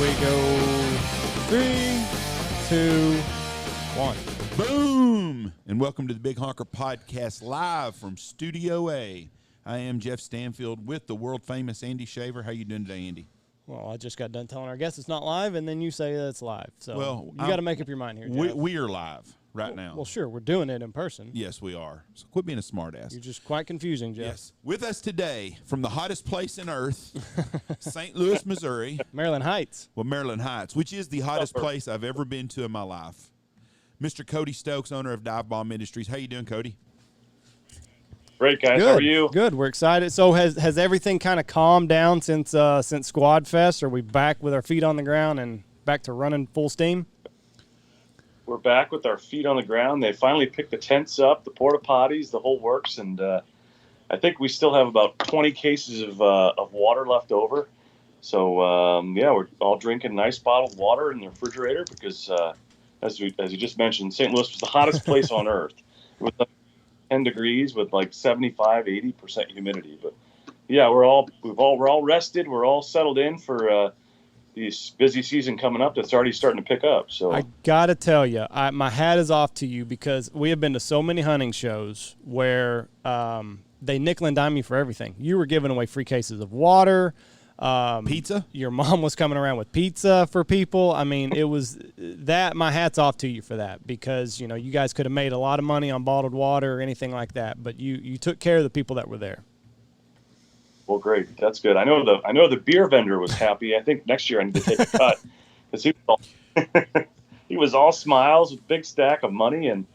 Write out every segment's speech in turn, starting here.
we go. 3, 2, 1. Boom! And welcome to the Big Honker Podcast live from Studio A. I am Jeff Stanfield with the world-famous Andy Shaver. How you doing today, Andy? Well, I just got done telling our guests it's not live, and then you say that it's live. So you got to make up your mind here, Jeff. We are live now. Well, sure, we're doing it in person. Yes, we are. So quit being a smartass. You're just quite confusing, Jeff. Yes. With us today, from the hottest place on earth, St. Louis, Missouri. Maryland Heights. Well, Maryland Heights, which is the hottest place I've ever been to in my life. Mr. Cody Stokes, owner of Dive Bomb Industries. How you doing, Cody? Great, guys. Good. How are you? Good. We're excited. So has everything kind of calmed down since SquadFest? Are we back with our feet on the ground and back to running full steam? We're back with our feet on the ground. They finally picked the tents up, the porta potties, the whole works, and I think we still have about 20 cases of water left over. So we're all drinking nice bottled water in the refrigerator because, as you just mentioned, St. Louis was the hottest place on earth. With 10 degrees with like 75, 80% humidity. But yeah, we're all rested. We're all settled in for this busy season coming up that's already starting to pick up. So I gotta tell you, my hat is off to you because we have been to so many hunting shows where they nickel and dime you for everything. You were giving away free cases of water. Pizza? Your mom was coming around with pizza for people. I mean, it was that. My hat's off to you for that because, you know, you guys could have made a lot of money on bottled water or anything like that, but you took care of the people that were there. Well, great. That's good. I know the beer vendor was happy. I think next year I need to take a cut because he was all smiles with a big stack of money and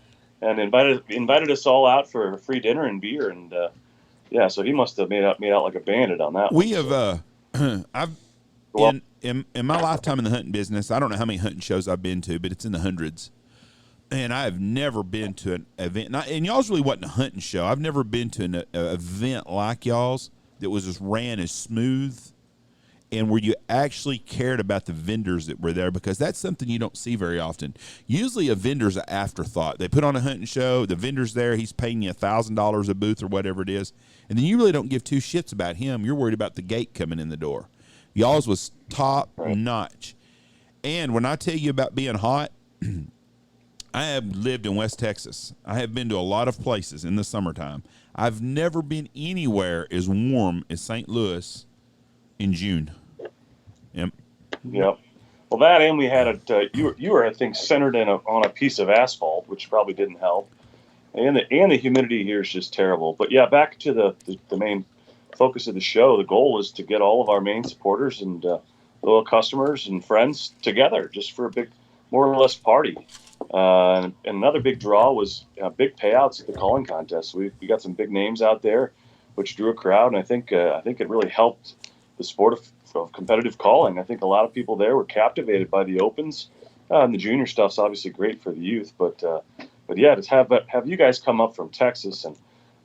invited us all out for a free dinner and beer. And, so he must have made out like a bandit on that. We have, in my lifetime in the hunting business, I don't know how many hunting shows I've been to, but it's in the hundreds. And I have never been to an event, and y'all's really wasn't a hunting show. I've never been to an event like y'all's that was just ran as smooth and where you actually cared about the vendors that were there, because that's something you don't see very often. Usually a vendor's an afterthought. They put on a hunting show, the vendor's there, he's paying you $1,000 a booth or whatever it is, and then you really don't give two shits about him. You're worried about the gate coming in the door. Y'all's was top notch. And when I tell you about being hot, I have lived in West Texas. I have been to a lot of places in the summertime. I've never been anywhere as warm as St. Louis in June. Yep. Well, that, and we had it. You were I think centered on a piece of asphalt, which probably didn't help. And the humidity here is just terrible. But yeah, back to the main focus of the show. The goal is to get all of our main supporters and loyal customers and friends together just for a big, more or less party. And another big draw was big payouts at the calling contest. We got some big names out there, which drew a crowd, and I think it really helped the sport of competitive calling. I think a lot of people there were captivated by the opens, and the junior stuff's obviously great for the youth. But yeah, to have you guys come up from Texas and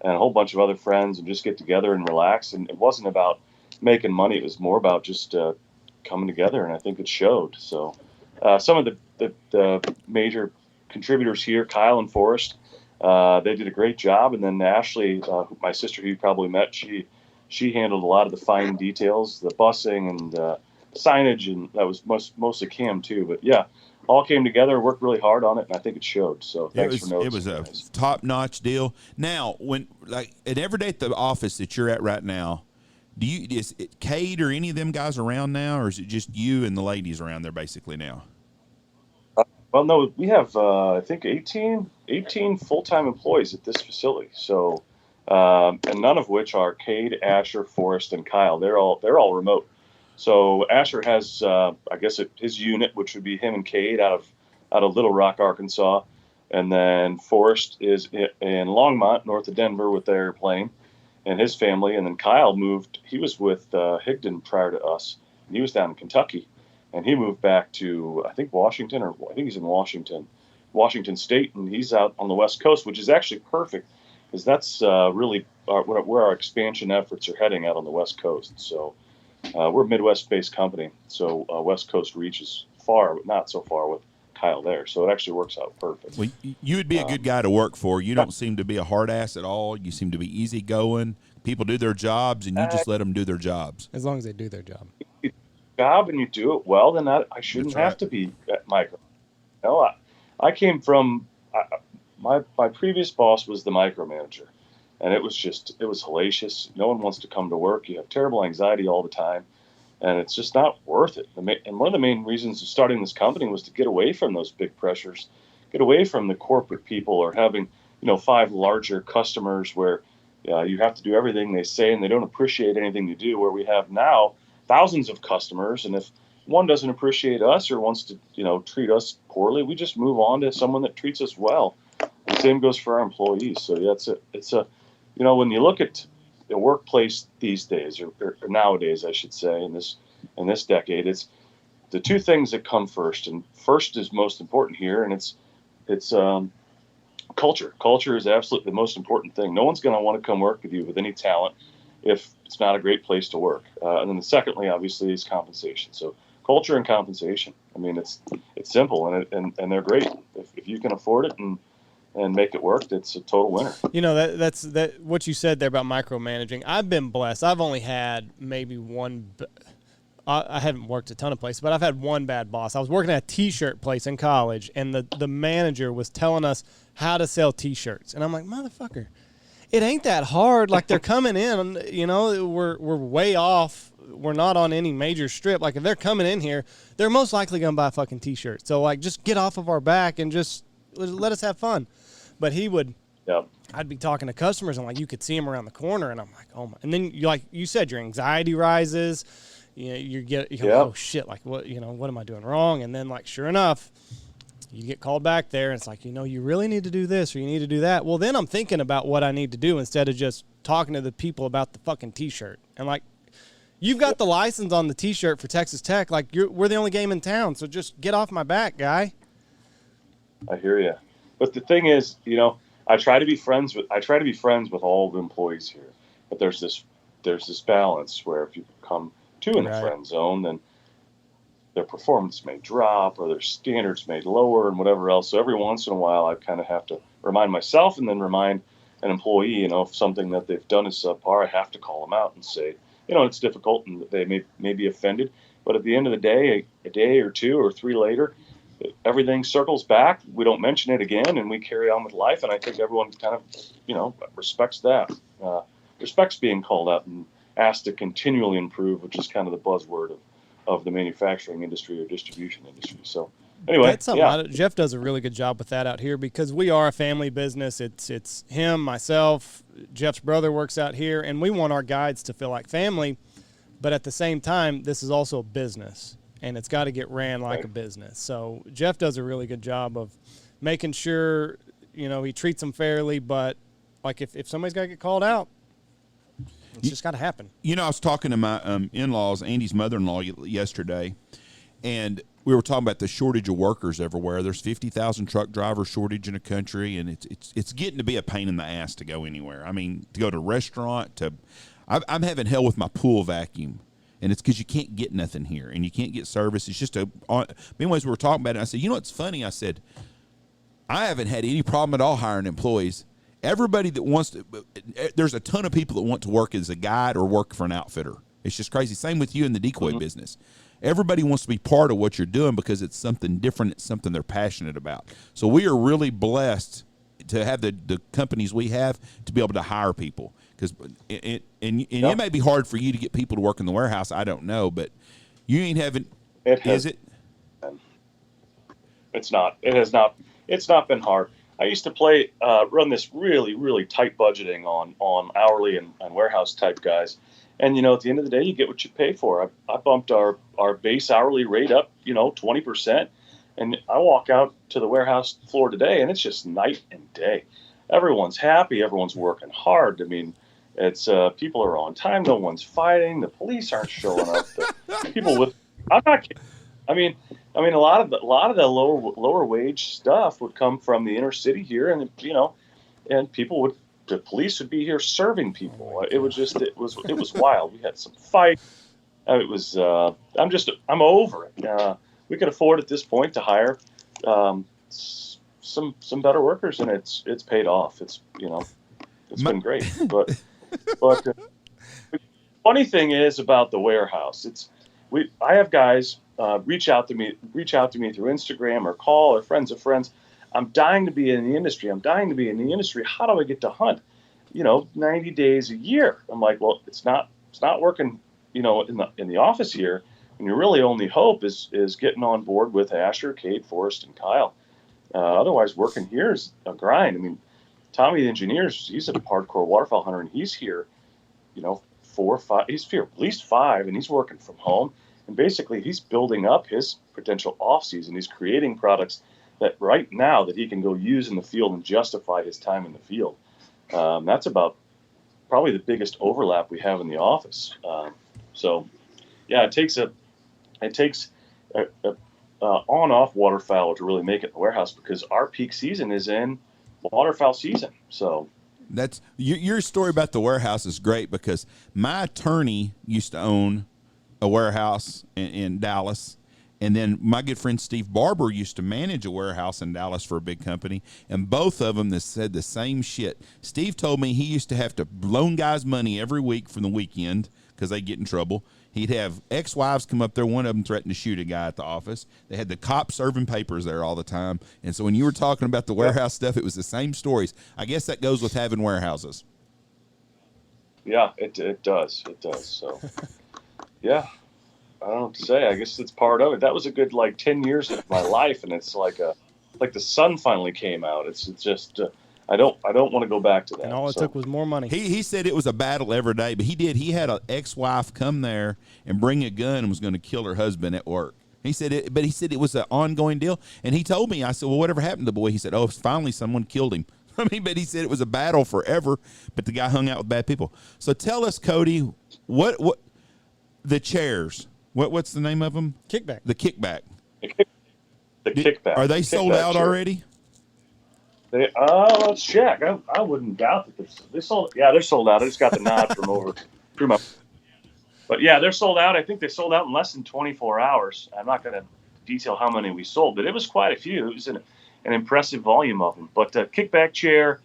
a whole bunch of other friends and just get together and relax, and it wasn't about making money; it was more about just coming together, and I think it showed. So some of the major contributors here, Kyle and Forrest, they did a great job. And then Ashley, my sister, who you probably met, she handled a lot of the fine details, the busing and signage, and that was mostly Cam too. But yeah, all came together, worked really hard on it, and I think it showed. So thanks for noticing. It was a top-notch deal. Now, when at every day at the office that you're at right now, is it Cade or any of them guys around now, or is it just you and the ladies around there basically now? Well, no, we have, I think, 18 full-time employees at this facility. So, and none of which are Cade, Asher, Forrest, and Kyle. They're all remote. So Asher has, I guess, his unit, which would be him and Cade out of Little Rock, Arkansas. And then Forrest is in Longmont, north of Denver, with their airplane and his family. And then Kyle moved. He was with Higdon prior to us. And he was down in Kentucky. And he moved back to, I think, Washington, or I think he's in Washington State, and he's out on the West Coast, which is actually perfect, because that's really where our expansion efforts are heading out on the West Coast. So we're a Midwest-based company, so West Coast reaches far, but not so far with Kyle there. So it actually works out perfect. Well, you would be a good guy to work for. You don't seem to be a hard ass at all. You seem to be easygoing. People do their jobs, and you just let them do their jobs. As long as they do their job. job and you do it well, then I shouldn't have to be at micro. I came from my previous boss was the micromanager, and it was hellacious. No one wants to come to work. You have terrible anxiety all the time, and it's just not worth it. And one of the main reasons of starting this company was to get away from those big pressures, get away from the corporate people or having 5 larger customers where you have to do everything they say and they don't appreciate anything you do. Where we have now thousands of customers, and if one doesn't appreciate us or wants to, treat us poorly, we just move on to someone that treats us well. The same goes for our employees. So yeah, it's a, when you look at the workplace these days, or nowadays, I should say, in this decade, it's the 2 things that come first, and first is most important here, and it's culture. Culture is absolutely the most important thing. No one's going to want to come work with you with any talent if it's not a great place to work. And then secondly, obviously, is compensation. So culture and compensation. I mean, it's simple, and they're great. If you can afford it and make it work, it's a total winner. That's what you said there about micromanaging. I've been blessed. I've only had maybe one. I haven't worked a ton of places, but I've had one bad boss. I was working at a T-shirt place in college, and the manager was telling us how to sell T-shirts, and I'm like, motherfucker, it ain't that hard. Like, they're coming in, we're way off. We're not on any major strip. Like, if they're coming in here, they're most likely going to buy a fucking T-shirt. So, like, just get off of our back and just let us have fun. But he would, I'd be talking to customers, and, like, you could see him around the corner, and I'm like, oh, my. And then, like you said, your anxiety rises. You're oh, shit, like, what am I doing wrong? And then, like, sure enough, you get called back there, and it's like, you really need to do this or you need to do that. Well, then I'm thinking about what I need to do instead of just talking to the people about the fucking T-shirt. And, like, you've got the license on the T-shirt for Texas Tech. Like, we're the only game in town, so just get off my back, guy. I hear you. But the thing is, I try to be friends with all the employees here. But there's this balance where if you come too in the friend zone, then their performance may drop or their standards may lower and whatever else. So every once in a while, I kind of have to remind myself and then remind an employee, if something that they've done is subpar, I have to call them out and say, it's difficult and they may be offended. But at the end of the day, a day or 2 or 3 later, everything circles back. We don't mention it again and we carry on with life. And I think everyone kind of, respects that. Respects being called out and asked to continually improve, which is kind of the buzzword of the manufacturing industry or distribution industry. So anyway, that's something Jeff does a really good job with that out here because we are a family business. It's him, myself, Jeff's brother works out here, and we want our guides to feel like family. But at the same time, this is also a business, and it's got to get ran like a business. So Jeff does a really good job of making sure, he treats them fairly. But like if somebody's got to get called out, it's just got to happen. I was talking to my in-laws, Andy's mother-in-law, yesterday, and we were talking about the shortage of workers everywhere. There's 50,000 truck driver shortage in the country, and it's getting to be a pain in the ass to go anywhere. I mean, to go to a restaurant, I'm having hell with my pool vacuum, and it's because you can't get nothing here, and you can't get service. It's just anyways, we were talking about it, and I said, it's funny. I said, I haven't had any problem at all hiring employees. Everybody that wants to, there's a ton of people that want to work as a guide or work for an outfitter. It's just crazy. Same with you in the decoy business. Everybody wants to be part of what you're doing because it's something different. It's something they're passionate about. So we are really blessed to have the companies we have to be able to hire people. Because it may be hard for you to get people to work in the warehouse. I don't know, but you ain't having. Is it? It's not. It has not. It's not been hard. I used to run this really, really tight budgeting on hourly and warehouse type guys. And, at the end of the day, you get what you pay for. I bumped our base hourly rate up, 20%. And I walk out to the warehouse floor today, and it's just night and day. Everyone's happy. Everyone's working hard. I mean, it's people are on time. No one's fighting. The police aren't showing up. I'm not kidding. I mean, a lot of the lower wage stuff would come from the inner city here, and and the police would be here serving people. It was wild. We had some fight. It was. I'm over it. We can afford at this point to hire some better workers, and it's paid off. It's been great. But the funny thing is about the warehouse. I have guys reach out to me through Instagram or call or friends of friends. I'm dying to be in the industry. How do I get to hunt? 90 days a year. I'm like, well, it's not working, in the office here. And your really only hope is getting on board with Asher, Kate, Forrest, and Kyle. Otherwise, working here is a grind. I mean, Tommy the engineer, he's a hardcore waterfowl hunter, and he's here, 4 or 5. He's here at least 5, and he's working from home. And basically, he's building up his potential off season. He's creating products that right now that he can go use in the field and justify his time in the field. That's about probably the biggest overlap we have in the office. So, yeah, it takes a on-off waterfowl to really make it in the warehouse, because our peak season is in waterfowl season. So that's your story about the warehouse is great, because my attorney used to own a warehouse in Dallas. And then my good friend Steve Barber used to manage a warehouse in Dallas for a big company, and both of them said the same shit. Steve told me he used to have to loan guys money every week from the weekend because they get in trouble. He'd have ex-wives come up there. One of them threatened to shoot a guy at the office. They had the cops serving papers there all the time. And so when you were talking about the warehouse stuff, it was the same stories. I guess that goes with having warehouses. Yeah, it does. It does. So, yeah. I don't know what to say. I guess it's part of it. That was a good 10 years of my life, and it's like the sun finally came out. It's just I don't want to go back to that. And all it took was more money. He said it was a battle every day, but he had an ex-wife come there and bring a gun and was going to kill her husband at work. He said it was an ongoing deal, and he told me, I said, well, whatever happened to the boy? He said, oh, finally someone killed him. But he said it was a battle forever, but the guy hung out with bad people. So tell us, Cody, what the chairs. What's the name of them? Kickback. The Kickback. The Kickback. Are they sold out already? Let's check. I wouldn't doubt that they're sold. Yeah, they're sold out. I just got the nod from over through my. But yeah, they're sold out. I think they sold out in less than 24 hours. I'm not going to detail how many we sold, but it was quite a few. It was an impressive volume of them. But the Kickback chair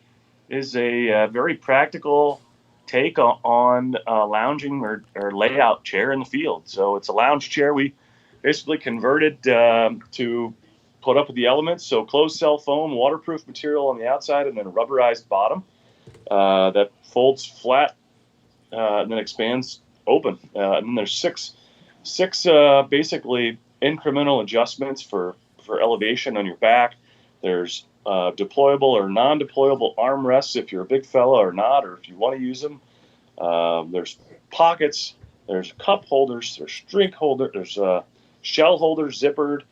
is a very practical take on lounging or layout chair in the field. So it's a lounge chair we basically converted to put up with the elements. So closed cell foam, waterproof material on the outside, and then a rubberized bottom that folds flat and then expands open. And then there's six basically incremental adjustments for elevation on your back. There's deployable or non-deployable armrests if you're a big fella or not, or if you want to use them. There's pockets, there's cup holders, there's drink holder, there's shell holders zippered,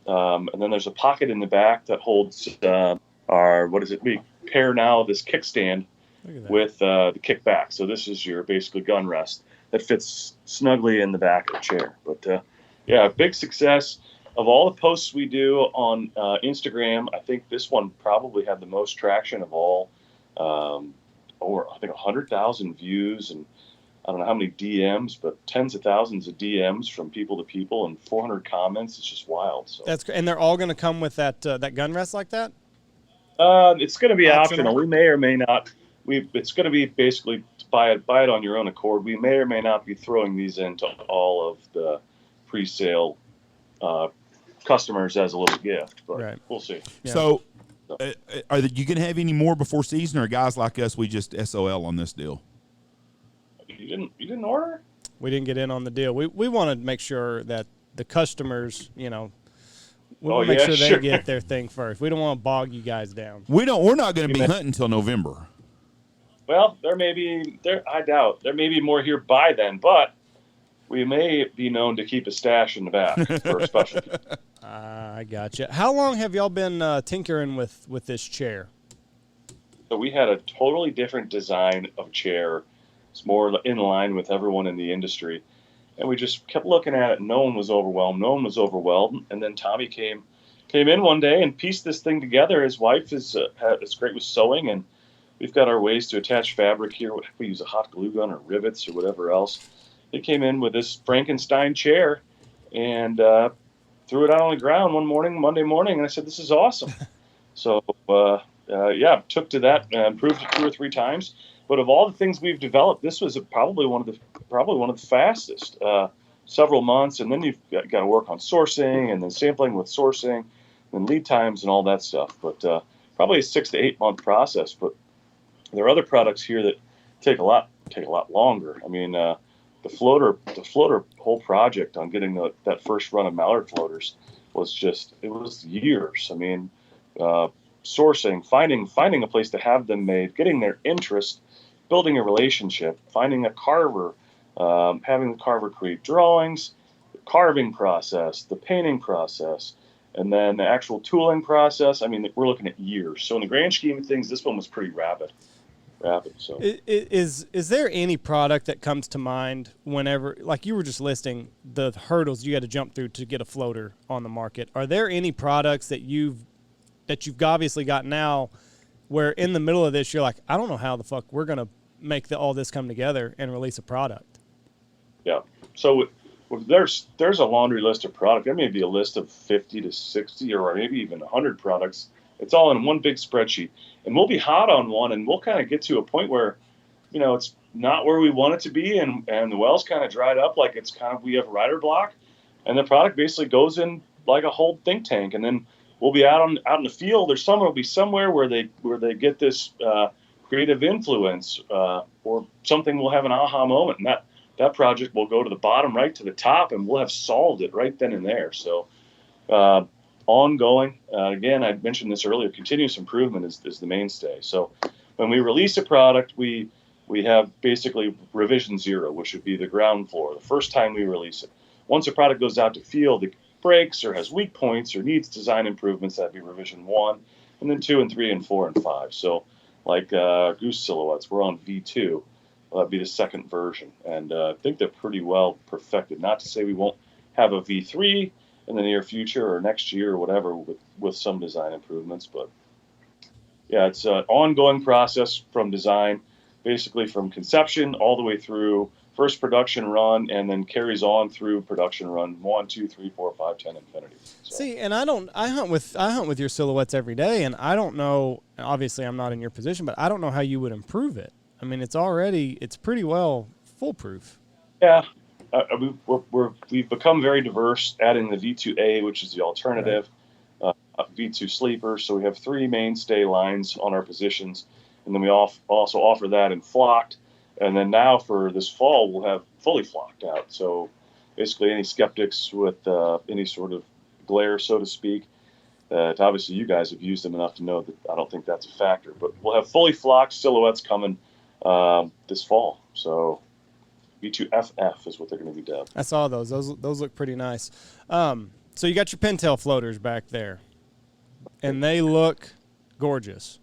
and then there's a pocket in the back that holds we pair now this kickstand with the Kickback. So this is your basically gun rest that fits snugly in the back of the chair. But yeah, big success. Of all the posts we do on Instagram, I think this one probably had the most traction of all. Over, I think, 100,000 views, and I don't know how many DMs, but tens of thousands of DMs from people to people, and 400 comments. It's just wild. So and they're all going to come with that gun rest like that? It's going to be optional. We may or may not. It's going to be basically buy it on your own accord. We may or may not be throwing these into all of the pre-sale customers as a little gift, but We'll see. Yeah. So, are you going to have any more before season, or guys like us, we just SOL on this deal? You didn't order? We didn't get in on the deal. We want to make sure that the customers, we want to make sure they get their thing first. We don't want to bog you guys down. We're not going to be hunting until November. Well, I doubt there may be more here by then, but we may be known to keep a stash in the back for a special. I gotcha. How long have y'all been tinkering with this chair? So we had a totally different design of chair. It's more in line with everyone in the industry. And we just kept looking at it. No one was overwhelmed. And then Tommy came in one day and pieced this thing together. His wife is great with sewing, and we've got our ways to attach fabric here. We use a hot glue gun or rivets or whatever else. They came in with this Frankenstein chair and threw it out on the ground Monday morning, and I said, "This is awesome." So took to that and improved it 2 or 3 times. But of all the things we've developed, this was probably one of the fastest. several months, and then you've got to work on sourcing and then sampling with sourcing and lead times and all that stuff. But probably a 6 to 8 month process. But there are other products here that take a lot longer. I mean, the floater whole project on getting that first run of mallard floaters was years. I mean, sourcing, finding a place to have them made, getting their interest, building a relationship, finding a carver, having the carver create drawings, the carving process, the painting process, and then the actual tooling process. I mean, we're looking at years. So in the grand scheme of things, this one was pretty rapid. So is there any product that comes to mind whenever, like you were just listing the hurdles you had to jump through to get a floater on the market? Are there any products that you've obviously got now where in the middle of this you're like, I don't know how the fuck we're gonna make all this come together and release a product? Yeah. So there's a laundry list of product. There may be a list of 50 to 60 or maybe even 100 products. It's all in one big spreadsheet, and we'll be hot on one, and we'll kind of get to a point where, it's not where we want it to be, and the well's kind of dried up, like it's kind of, we have rider block, and the product basically goes in like a whole think tank, and then we'll be out in the field, or someone will be somewhere where they get this creative influence, or something will have an aha moment, and that project will go to the bottom right to the top, and we'll have solved it right then and there. So ongoing. Again, I mentioned this earlier, continuous improvement is the mainstay. So when we release a product, we have basically revision 0, which would be the ground floor, the first time we release it. Once a product goes out to field, it breaks or has weak points or needs design improvements, that'd be revision 1, and then 2 and 3 and 4 and 5. So like goose silhouettes, we're on V2. That'd be the second version. And I think they're pretty well perfected. Not to say we won't have a V3 in the near future or next year or whatever with some design improvements. But yeah, it's an ongoing process from design, basically from conception all the way through first production run, and then carries on through production run 1, 2, 3, 4, 5, 10, infinity. So. See, and I hunt with your silhouettes every day, and I don't know, obviously I'm not in your position, but I don't know how you would improve it. I mean, it's pretty well foolproof. Yeah. We've become very diverse, adding the V2A, which is the alternative, V2 sleeper. So we have 3 mainstay lines on our positions, and then we also offer that in flocked. And then now for this fall, we'll have fully flocked out. So basically any skeptics with any sort of glare, so to speak, obviously you guys have used them enough to know that I don't think that's a factor. But we'll have fully flocked silhouettes coming this fall. So V2FF is what they're going to be dubbed. I saw those. Those look pretty nice. So you got your Pintail Floaters back there, and they look gorgeous.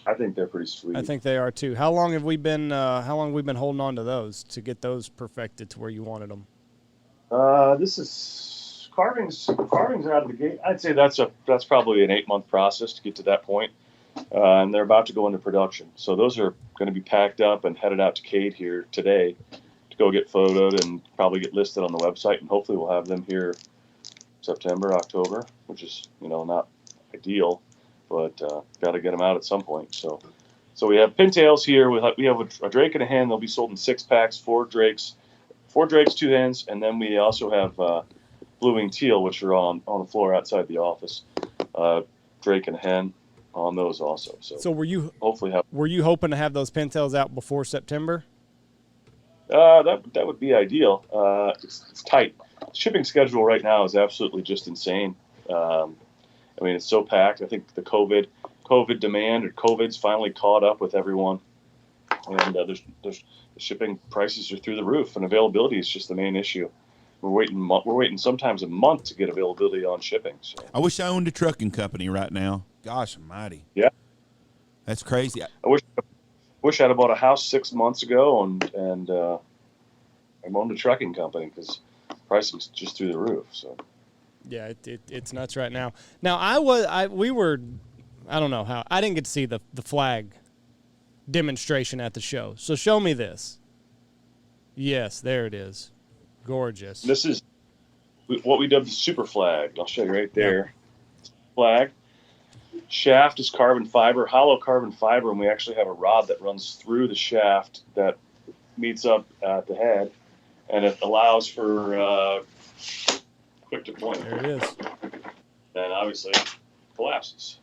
I think they're pretty sweet. I think they are too. How long have we been holding on to those to get those perfected to where you wanted them? This is carvings out of the gate. I'd say that's probably an 8-month process to get to that point. And they're about to go into production. So those are going to be packed up and headed out to Cade here today to go get photoed and probably get listed on the website. And hopefully we'll have them here September, October, which is, not ideal, but got to get them out at some point. So we have pintails here. We have a drake and a hen. They'll be sold in 6-packs, 4 drakes, 2 hens. And then we also have blue-winged teal, which are on the floor outside the office. Drake and hen on those also. So were you hopefully hoping to have those pintails out before September? That would be ideal. It's tight. Shipping schedule right now is absolutely just insane. It's so packed. I think the COVID demand or COVID's finally caught up with everyone, and there's the shipping prices are through the roof, and availability is just the main issue. We're waiting sometimes a month to get availability on shipping. So. I wish I owned a trucking company right now. Gosh almighty. Yeah. That's crazy. I wish I'd bought a house 6 months ago and I owned a trucking company because pricing's just through the roof. So. Yeah, it's nuts right now. Now I don't know how, I didn't get to see the flag demonstration at the show. So show me this. Yes, there it is. Gorgeous. This is what we dubbed the super flag. I'll show you right there. Yep. Flag. Shaft is carbon fiber, hollow carbon fiber, and we actually have a rod that runs through the shaft that meets up at the head. and it allows for quick deployment. There it is. Then obviously it collapses.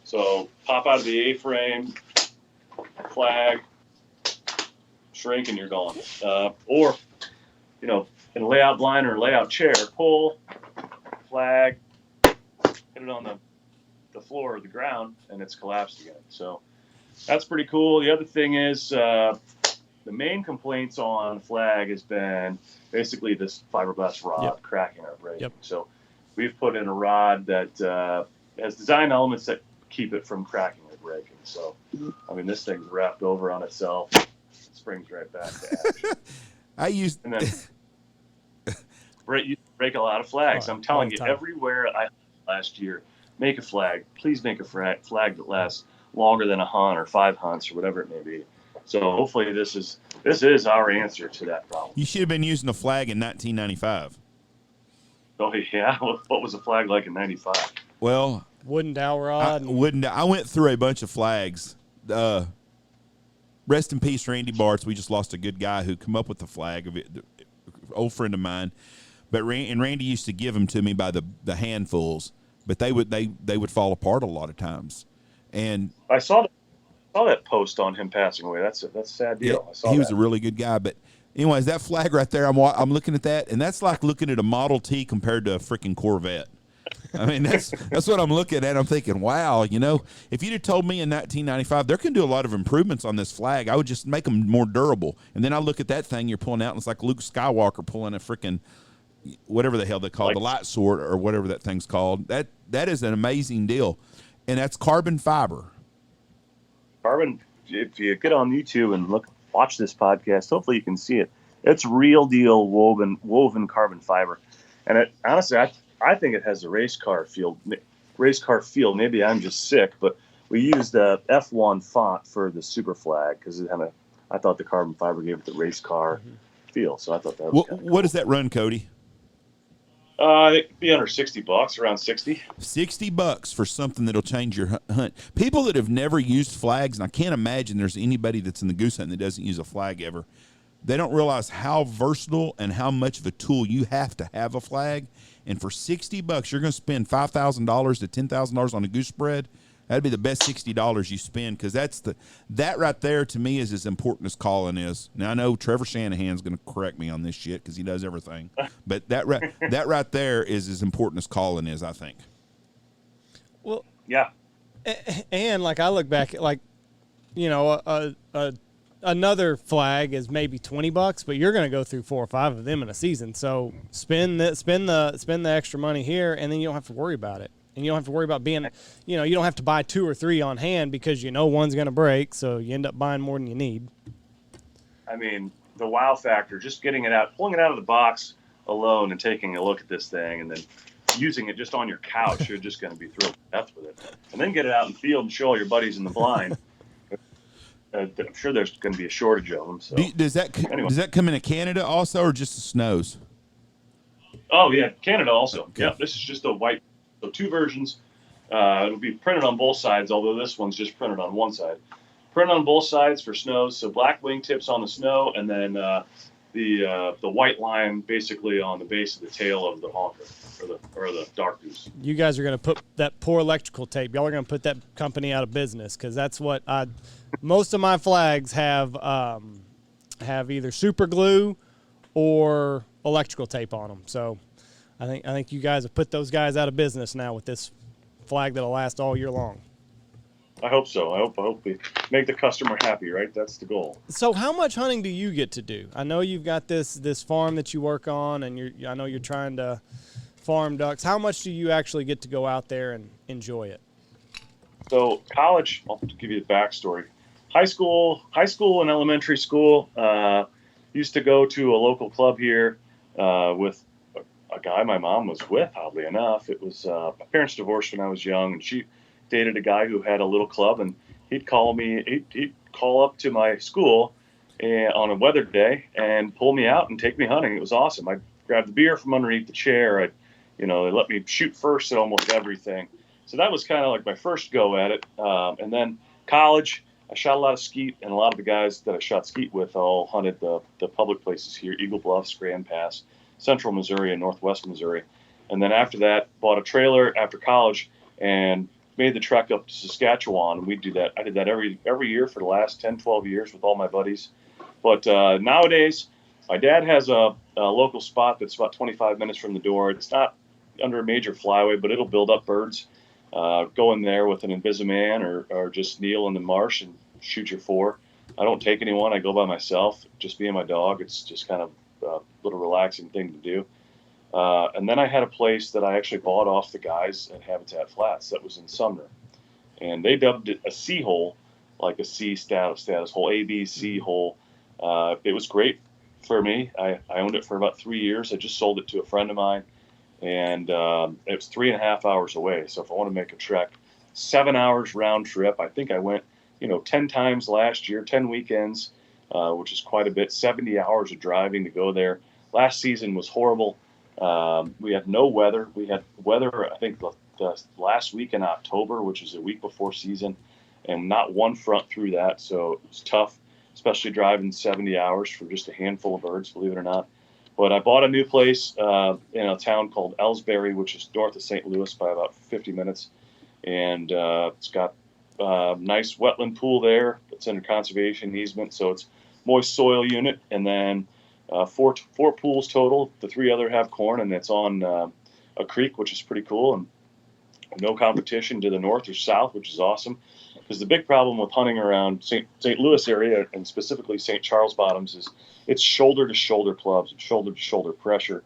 So pop out of the A-frame, flag, shrink, and you're gone. Or, you know, in a layout blind or layout chair, pull, flag, hit it on the floor or the ground, and it's collapsed again. So that's pretty cool. The other thing is the main complaints on flag has been basically this fiberglass rod cracking or breaking. Yep. So we've put in a rod that has design elements that keep it from cracking or breaking. So, I mean, this thing's wrapped over on itself. It springs right back to action. And then you break a lot of flags. I'm telling you, everywhere I last year, make a flag. Please make a flag that lasts longer than a hunt or 5 hunts or whatever it may be. So hopefully this is our answer to that problem. You should have been using a flag in 1995. Oh yeah, what was a flag like in '95? Well, wooden dowel rod. I went through a bunch of flags. Rest in peace, Randy Bart. We just lost a good guy who come up with the flag of it, old friend of mine. But Randy used to give them to me by the handfuls, but they would fall apart a lot of times. And I saw that post on him passing away. That's a sad deal. Yeah, he was a really good guy. But anyways, that flag right there, I'm looking at that, and that's like looking at a Model T compared to a freaking Corvette. I mean, that's what I'm looking at. I'm thinking, wow, you know, if you'd have told me in 1995, they can do a lot of improvements on this flag, I would just make them more durable. And then I look at that thing you're pulling out, and it's like Luke Skywalker pulling a freaking whatever the hell they call it, the light sword or whatever that thing's called. That is an amazing deal, and that's carbon fiber. Carbon. If you get on YouTube and watch this podcast, hopefully you can see it. It's real deal woven carbon fiber, and it honestly, I think it has a race car feel. Maybe I'm just sick, but we used the F1 font for the super flag because I thought the carbon fiber gave it the race car feel. So I thought that was what cool. Does that run, Cody? It'd be under $60, around 60. $60 for something that'll change your hunt. People that have never used flags, and I can't imagine there's anybody that's in the goose hunt that doesn't use a flag ever. They don't realize how versatile and how much of a tool you have to have a flag. And for $60, you're going to spend $5,000 to $10,000 on a goose spread. That'd be the best $60 you spend, because that right there to me is as important as calling is. Now I know Trevor Shanahan's going to correct me on this shit because he does everything, but that right there is as important as calling is, I think. Well, yeah, and like I look back at, like, you know, another flag is maybe $20, but you're going to go through 4 or 5 of them in a season. So spend the extra money here, and then you don't have to worry about it. And you don't have to worry about being, you know, you don't have to buy 2 or 3 on hand because you know one's going to break, so you end up buying more than you need. I mean, the wow factor, just getting it out, pulling it out of the box alone and taking a look at this thing and then using it just on your couch, you're just going to be thrilled to death with it. And then get it out in the field and show all your buddies in the blind. I'm sure there's going to be a shortage of them. So. Does that come into Canada also, or just the snows? Oh, yeah, Canada also. Okay. Yeah, this is just a white. So 2 versions. It'll be printed on both sides, although this one's just printed on one side. Printed on both sides for snows. So black wingtips on the snow, and then the white line basically on the base of the tail of the honker or the dark goose. You guys are going to put that poor electrical tape. Y'all are going to put that company out of business, because that's what most of my flags have either super glue or electrical tape on them. So I think you guys have put those guys out of business now with this flag that'll last all year long. I hope so. I hope we make the customer happy, right? That's the goal. So how much hunting do you get to do? I know you've got this farm that you work on, and I know you're trying to farm ducks. How much do you actually get to go out there and enjoy it? So college, I'll give you the backstory. High school and elementary school, used to go to a local club here with a guy my mom was with, oddly enough. It was my parents divorced when I was young, and she dated a guy who had a little club, and he'd call up to my school on a weather day and pull me out and take me hunting. It was awesome. I'd grab the beer from underneath the chair. They let me shoot first at almost everything. So that was kind of like my first go at it. And then college, I shot a lot of skeet, and a lot of the guys that I shot skeet with all hunted the public places here: Eagle Bluffs, Grand Pass, Central Missouri, and Northwest Missouri. And then after that, bought a trailer after college and made the trek up to Saskatchewan. And we do that. I did that every year for the last 10, 12 years with all my buddies. But nowadays, my dad has a local spot that's about 25 minutes from the door. It's not under a major flyway, but it'll build up birds. Go in there with an Invisiman or just kneel in the marsh and shoot your 4. I don't take anyone. I go by myself, just me and my dog. It's just kind of a little relaxing thing to do. And then I had a place that I actually bought off the guys at Habitat Flats that was in Sumner. And they dubbed it a C hole, like a C status hole, A, B, C hole. It was great for me. I owned it for about 3 years. I just sold it to a friend of mine. And it was 3.5 hours away. So if I want to make a trek, 7 hours round trip. I think I went, 10 times last year, 10 weekends, which is quite a bit. 70 hours of driving to go there. Last season was horrible. We had no weather. We had weather, I think, the last week in October, which is a week before season, and not one front through that. So it was tough, especially driving 70 hours for just a handful of birds, believe it or not. But I bought a new place in a town called Ellsbury, which is north of St. Louis by about 50 minutes. And it's got a nice wetland pool there. It's under conservation easement, so it's moist soil unit. And then four pools total. The 3 other have corn, and it's on a creek, which is pretty cool. And no competition to the north or south, which is awesome. Because the big problem with hunting around St. Louis area, and specifically St. Charles Bottoms, is it's shoulder-to-shoulder clubs, shoulder-to-shoulder pressure.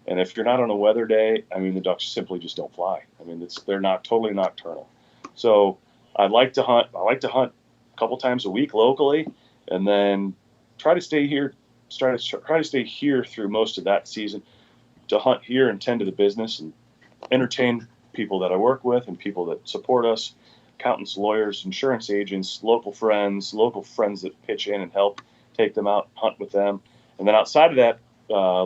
And if you're not on a weather day, the ducks simply just don't fly. They're not totally nocturnal. So I like to hunt a couple times a week locally, and then try to stay here through most of that season to hunt here and tend to the business and entertain people that I work with and people that support us, accountants, lawyers, insurance agents, local friends that pitch in and help take them out, hunt with them. And then outside of that,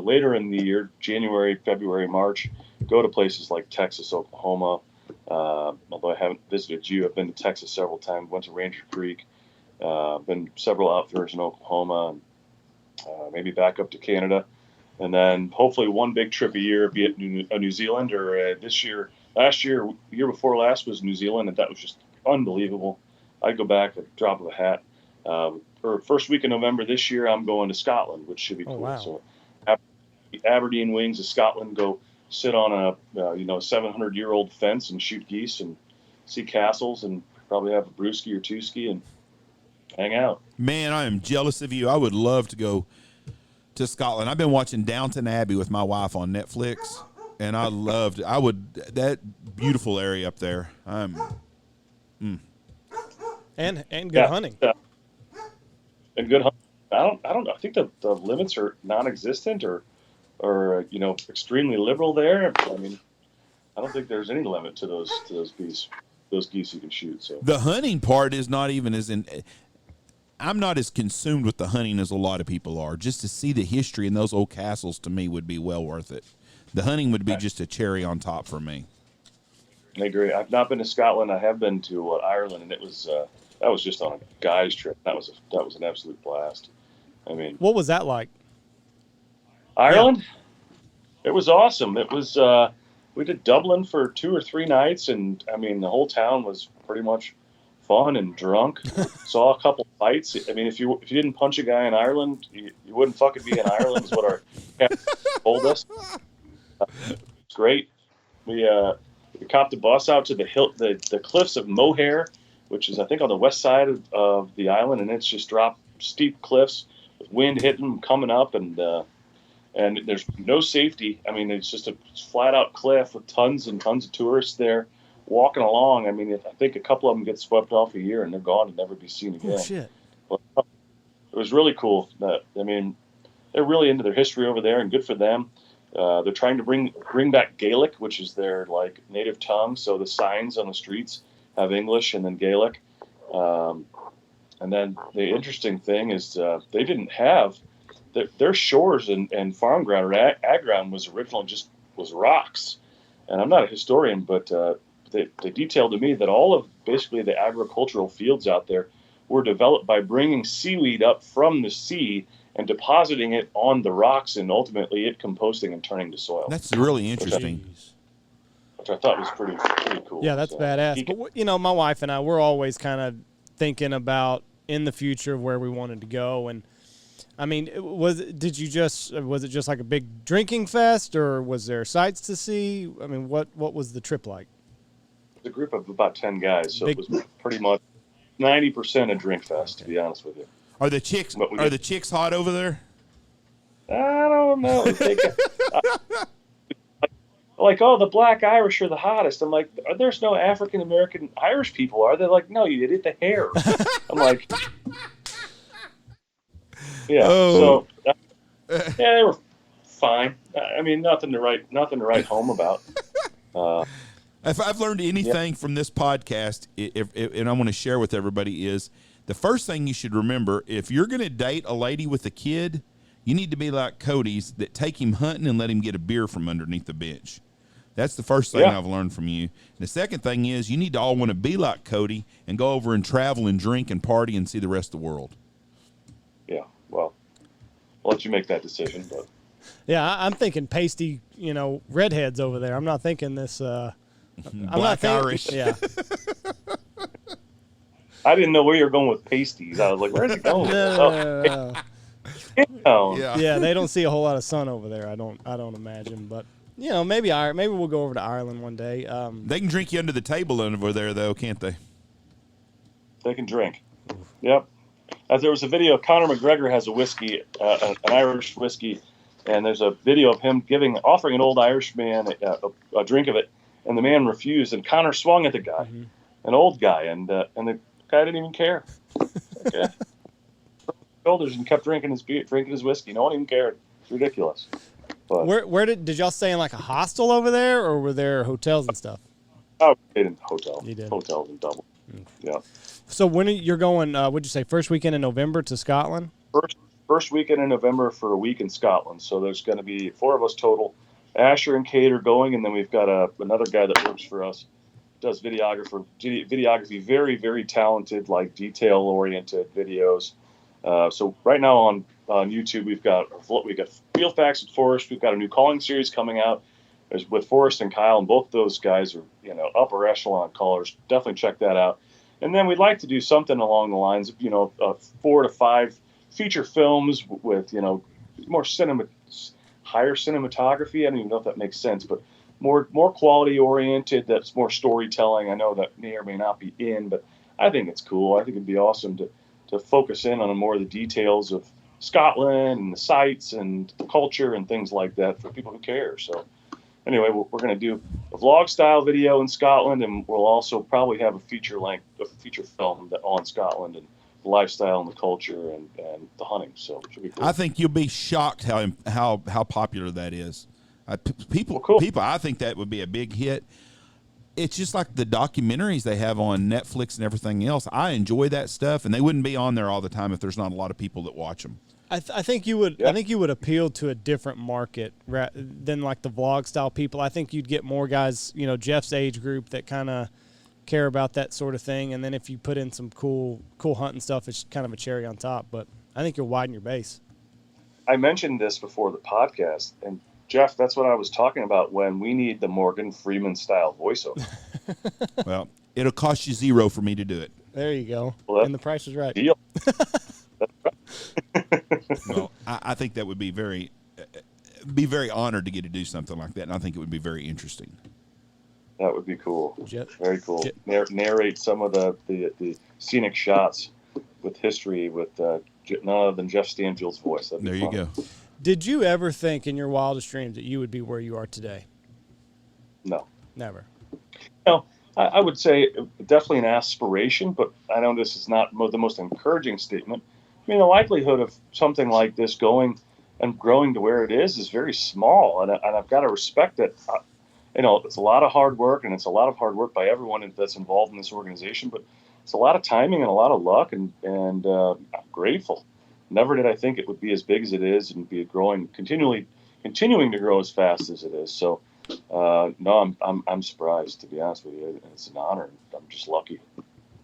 later in the year, January, February, March, go to places like Texas, Oklahoma. Although I haven't visited you, I've been to Texas several times, went to Ranger Creek, been several outfitters in Oklahoma, and maybe back up to Canada. And then hopefully one big trip a year, be it New Zealand or last year, year before last was New Zealand, and that was just unbelievable. I'd go back at the drop of a hat. For first week in November this year, I'm going to Scotland, which should be cool. Wow. So Aberdeen Wings of Scotland, go sit on a 700-year-old fence and shoot geese and see castles and probably have a brewski or twoski and hang out. Man, I am jealous of you. I would love to go to Scotland. I've been watching Downton Abbey with my wife on Netflix, and I loved it. That beautiful area up there. And good hunting. And good hunting. I don't know. I think the limits are non-existent or extremely liberal there. I don't think there's any limit to those geese you can shoot. So the hunting part is not even as in. I'm not as consumed with the hunting as a lot of people are. Just to see the history in those old castles, to me, would be well worth it. The hunting would be just a cherry on top for me. I agree. I've not been to Scotland. I have been to Ireland, and it was that was just on a guy's trip. That was an absolute blast. What was that like? Ireland? Yeah. It was awesome. It was we did Dublin for 2 or 3 nights, and the whole town was pretty much fun and drunk. Saw a couple fights. If you didn't punch a guy in Ireland, you wouldn't fucking be in Ireland, is what our captain told us. It's great. We copped a bus out to the cliffs of Moher, which is I think on the west side of the island, and it's just dropped steep cliffs with wind hitting them coming up, and there's no safety. It's just a flat out cliff with tons and tons of tourists there walking along. I think a couple of them get swept off a year and they're gone and never be seen again. Oh, shit. But it was really cool. They're really into their history over there, and good for them. They're trying to bring back Gaelic, which is their native tongue. So the signs on the streets have English and then Gaelic. And then the interesting thing is they didn't have their shores and farm ground or ag ground was original was rocks. And I'm not a historian, but they detailed to me that all of basically the agricultural fields out there were developed by bringing seaweed up from the sea and depositing it on the rocks, and ultimately it composting and turning to soil. That's really interesting. Which I thought was pretty cool. Yeah, that's badass. But you know, my wife and I, we're always kind of thinking about in the future of where we wanted to go. And I mean, was it just like a big drinking fest, or was there sights to see? I mean, what was the trip like? It was a group of about 10 guys, so it was pretty much 90% a drink fest, to be honest with you. Are the chicks hot over there? I don't know. Like, oh, the black Irish are the hottest. I'm like, there's no African American Irish people, are there? Like, no, you idiot, the hair. I'm like, yeah. Oh. So, yeah, they were fine. I mean, nothing to write home about. If I've learned anything from this podcast, and I want to share with everybody, is the first thing you should remember: if you're going to date a lady with a kid, you need to be like Codys, that take him hunting and let him get a beer from underneath the bench. That's the first thing I've learned from you. And the second thing is you need to all want to be like Cody and go over and travel and drink and party and see the rest of the world. Yeah, well, I'll let you make that decision. But yeah, I'm thinking pasty, redheads over there. I'm not thinking this. Black Irish. Yeah. I didn't know where you were going with pasties. I was like, where's it going? No. Yeah, they don't see a whole lot of sun over there. I don't imagine, but maybe we'll go over to Ireland one day. They can drink you under the table over there, though, can't they? They can drink. Yep. As there was a video, Conor McGregor has a whiskey, an Irish whiskey, and there's a video of him offering an old Irish man a drink of it, and the man refused, and Conor swung at the guy, an old guy, and the guy didn't even care. Okay. Shoulders and kept drinking his beer, drinking his whiskey. No one even cared. It's ridiculous. But where did y'all stay in, like a hostel over there, or were there hotels and stuff? Oh, we stayed in hotels. You did. Hotels in Dublin. Yeah. So when you're going, would you say first weekend in November to Scotland? First weekend in November for a week in Scotland. So there's going to be 4 of us total. Asher and Kate are going, and then we've got another guy that works for us, does videography, very, very talented, like detail-oriented videos. So right now on YouTube, we've got Field Facts with Forrest. We've got a new calling series coming out. There's with Forrest and Kyle, and both those guys are upper echelon callers. Definitely check that out. And then we'd like to do something along the lines of 4 to 5 feature films with more higher cinematography. I don't even know if that makes sense, but more quality oriented. That's more storytelling. I know that may or may not be in, but I think it's cool. I think it'd be awesome to focus in on more of the details of Scotland and the sites and the culture and things like that for people who care. So anyway, we're going to do a vlog style video in Scotland, and we'll also probably have a feature film on Scotland and the lifestyle and the culture and the hunting. So it should be cool. I think you'll be shocked how popular that is. People, I think that would be a big hit. It's just like the documentaries they have on Netflix and everything else. I enjoy that stuff, and they wouldn't be on there all the time if there's not a lot of people that watch them. I think you would. Yeah. I think you would appeal to a different market than like the vlog style people. I think you'd get more guys, Jeff's age group that kind of care about that sort of thing. And then if you put in some cool hunting stuff, it's kind of a cherry on top. But I think you'll widen your base. I mentioned this before the podcast, and Jeff, that's what I was talking about when we need the Morgan Freeman style voiceover. Well, it'll cost you $0 for me to do it. There you go. Well, and the price is right. Deal. Well, I think that would be very honored to get to do something like that, and I think it would be very interesting. That would be cool. Very cool. Narrate some of the scenic shots with history with none other than Jeff Stanfield's voice. There you go. Did you ever think in your wildest dreams that you would be where you are today? No. Never. No, I would say definitely an aspiration, but I know this is not the most encouraging statement. I mean, the likelihood of something like this going and growing to where it is very small, and I've got to respect that. It's a lot of hard work, and it's a lot of hard work by everyone that's involved in this organization, but it's a lot of timing and a lot of luck, and I'm grateful. Never did I think it would be as big as it is and be continuing to grow as fast as it is. So, no, I'm surprised, to be honest with you. It's an honor. I'm just lucky.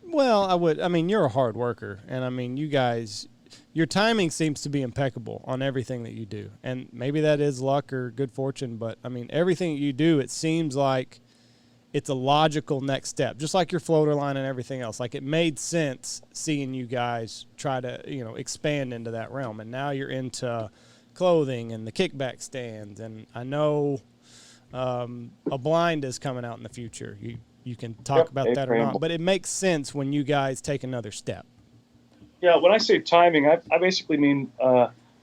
Well, I mean, you're a hard worker, and I mean, you guys, your timing seems to be impeccable on everything that you do. And maybe that is luck or good fortune, but I mean, everything that you do, it seems like it's a logical next step, just like your floater line and everything else. Like, it made sense seeing you guys try to, expand into that realm. And now you're into clothing and the kickback stands. And I know a blind is coming out in the future. You can talk about that or not, but it makes sense when you guys take another step. Yeah, when I say timing, I basically mean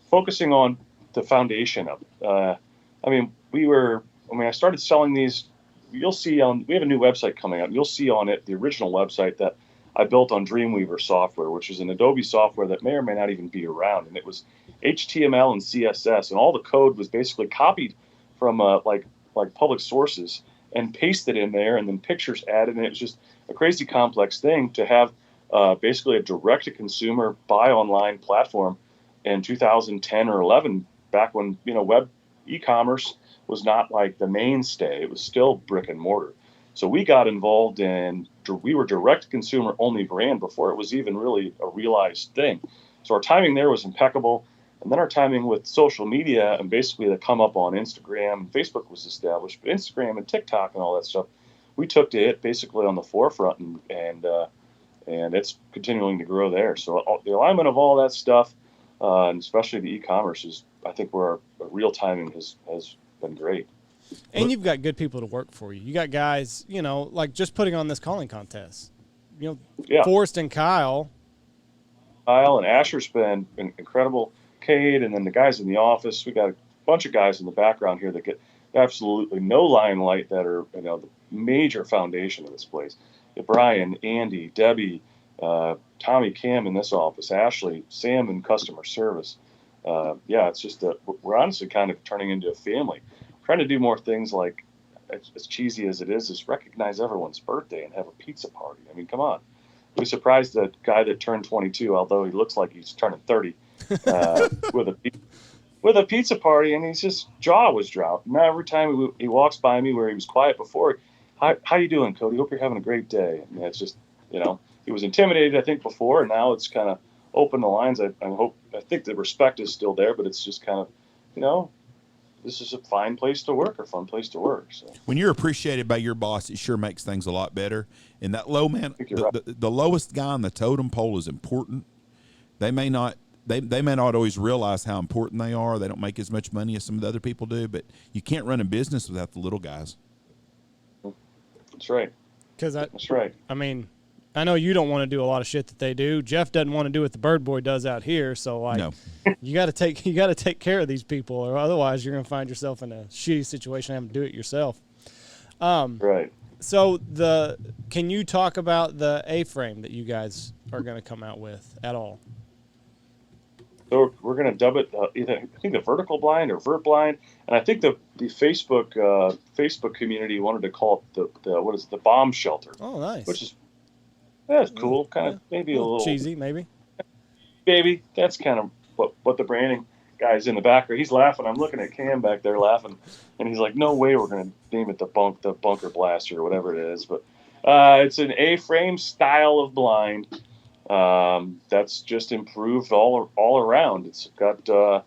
focusing on the foundation of it. I started selling these. You'll see we have a new website coming up. You'll see on it the original website that I built on Dreamweaver software, which is an Adobe software that may or may not even be around. And it was HTML and CSS, and all the code was basically copied from like public sources and pasted in there, and then pictures added. And it was just a crazy complex thing to have basically a direct-to-consumer buy online platform in 2010 or 11, back when web e-commerce was not like the mainstay. It was still brick and mortar. So we got involved we were direct-to-consumer only brand before it was even really a realized thing. So our timing there was impeccable. And then our timing with social media and basically the come up on Instagram and Facebook was established, but Instagram and TikTok and all that stuff, we took to it basically on the forefront, and it's continuing to grow there. So the alignment of all that stuff, and especially the e-commerce, is, I think, where our real timing has been great. And you've got good people to work for you. You got guys, like just putting on this calling contest. Forrest and Kyle and Asher's been incredible. Cade, and then the guys in the office. We got a bunch of guys in the background here that get absolutely no limelight, that are the major foundation of this place. Brian, Andy, Debbie, Tommy, Cam in this office, Ashley, Sam in customer service. It's just we're honestly kind of turning into a family. We're trying to do more things, like, as cheesy as it is recognize everyone's birthday and have a pizza party. I mean, come on. We surprised the guy that turned 22, although he looks like he's turning 30. With a pizza party, and his jaw was dropped. Now every time he walks by me, where he was quiet before, how you doing, Cody? Hope you're having a great day. And it's just, he was intimidated, I think, before, and now it's kind of opened the lines. I think the respect is still there, but it's just kind of, this is a fine place to work, or fun place to work. So when you're appreciated by your boss, it sure makes things a lot better. And that low man, right. the lowest guy on the totem pole is important. They may not always realize how important they are. They don't make as much money as some of the other people do, but you can't run a business without the little guys. That's right. That's right. I mean, I know you don't want to do a lot of shit that they do. Jeff doesn't want to do what the Bird Boy does out here. So, no. you got to take care of these people, or otherwise you're going to find yourself in a shitty situation having to do it yourself. Right. So can you talk about the A-frame that you guys are going to come out with at all? So we're going to dub it either, I think, the vertical blind or vert blind, and I think the Facebook community wanted to call it the bomb shelter. Oh, nice. Which is that's cool, kind of maybe a little cheesy, maybe. Maybe that's kind of what the branding guy's in the back. He's laughing. I'm looking at Cam back there laughing, and he's like, "No way, we're going to name it the bunker blaster or whatever it is." But it's an A-frame style of blind. That's just improved all around. It's got a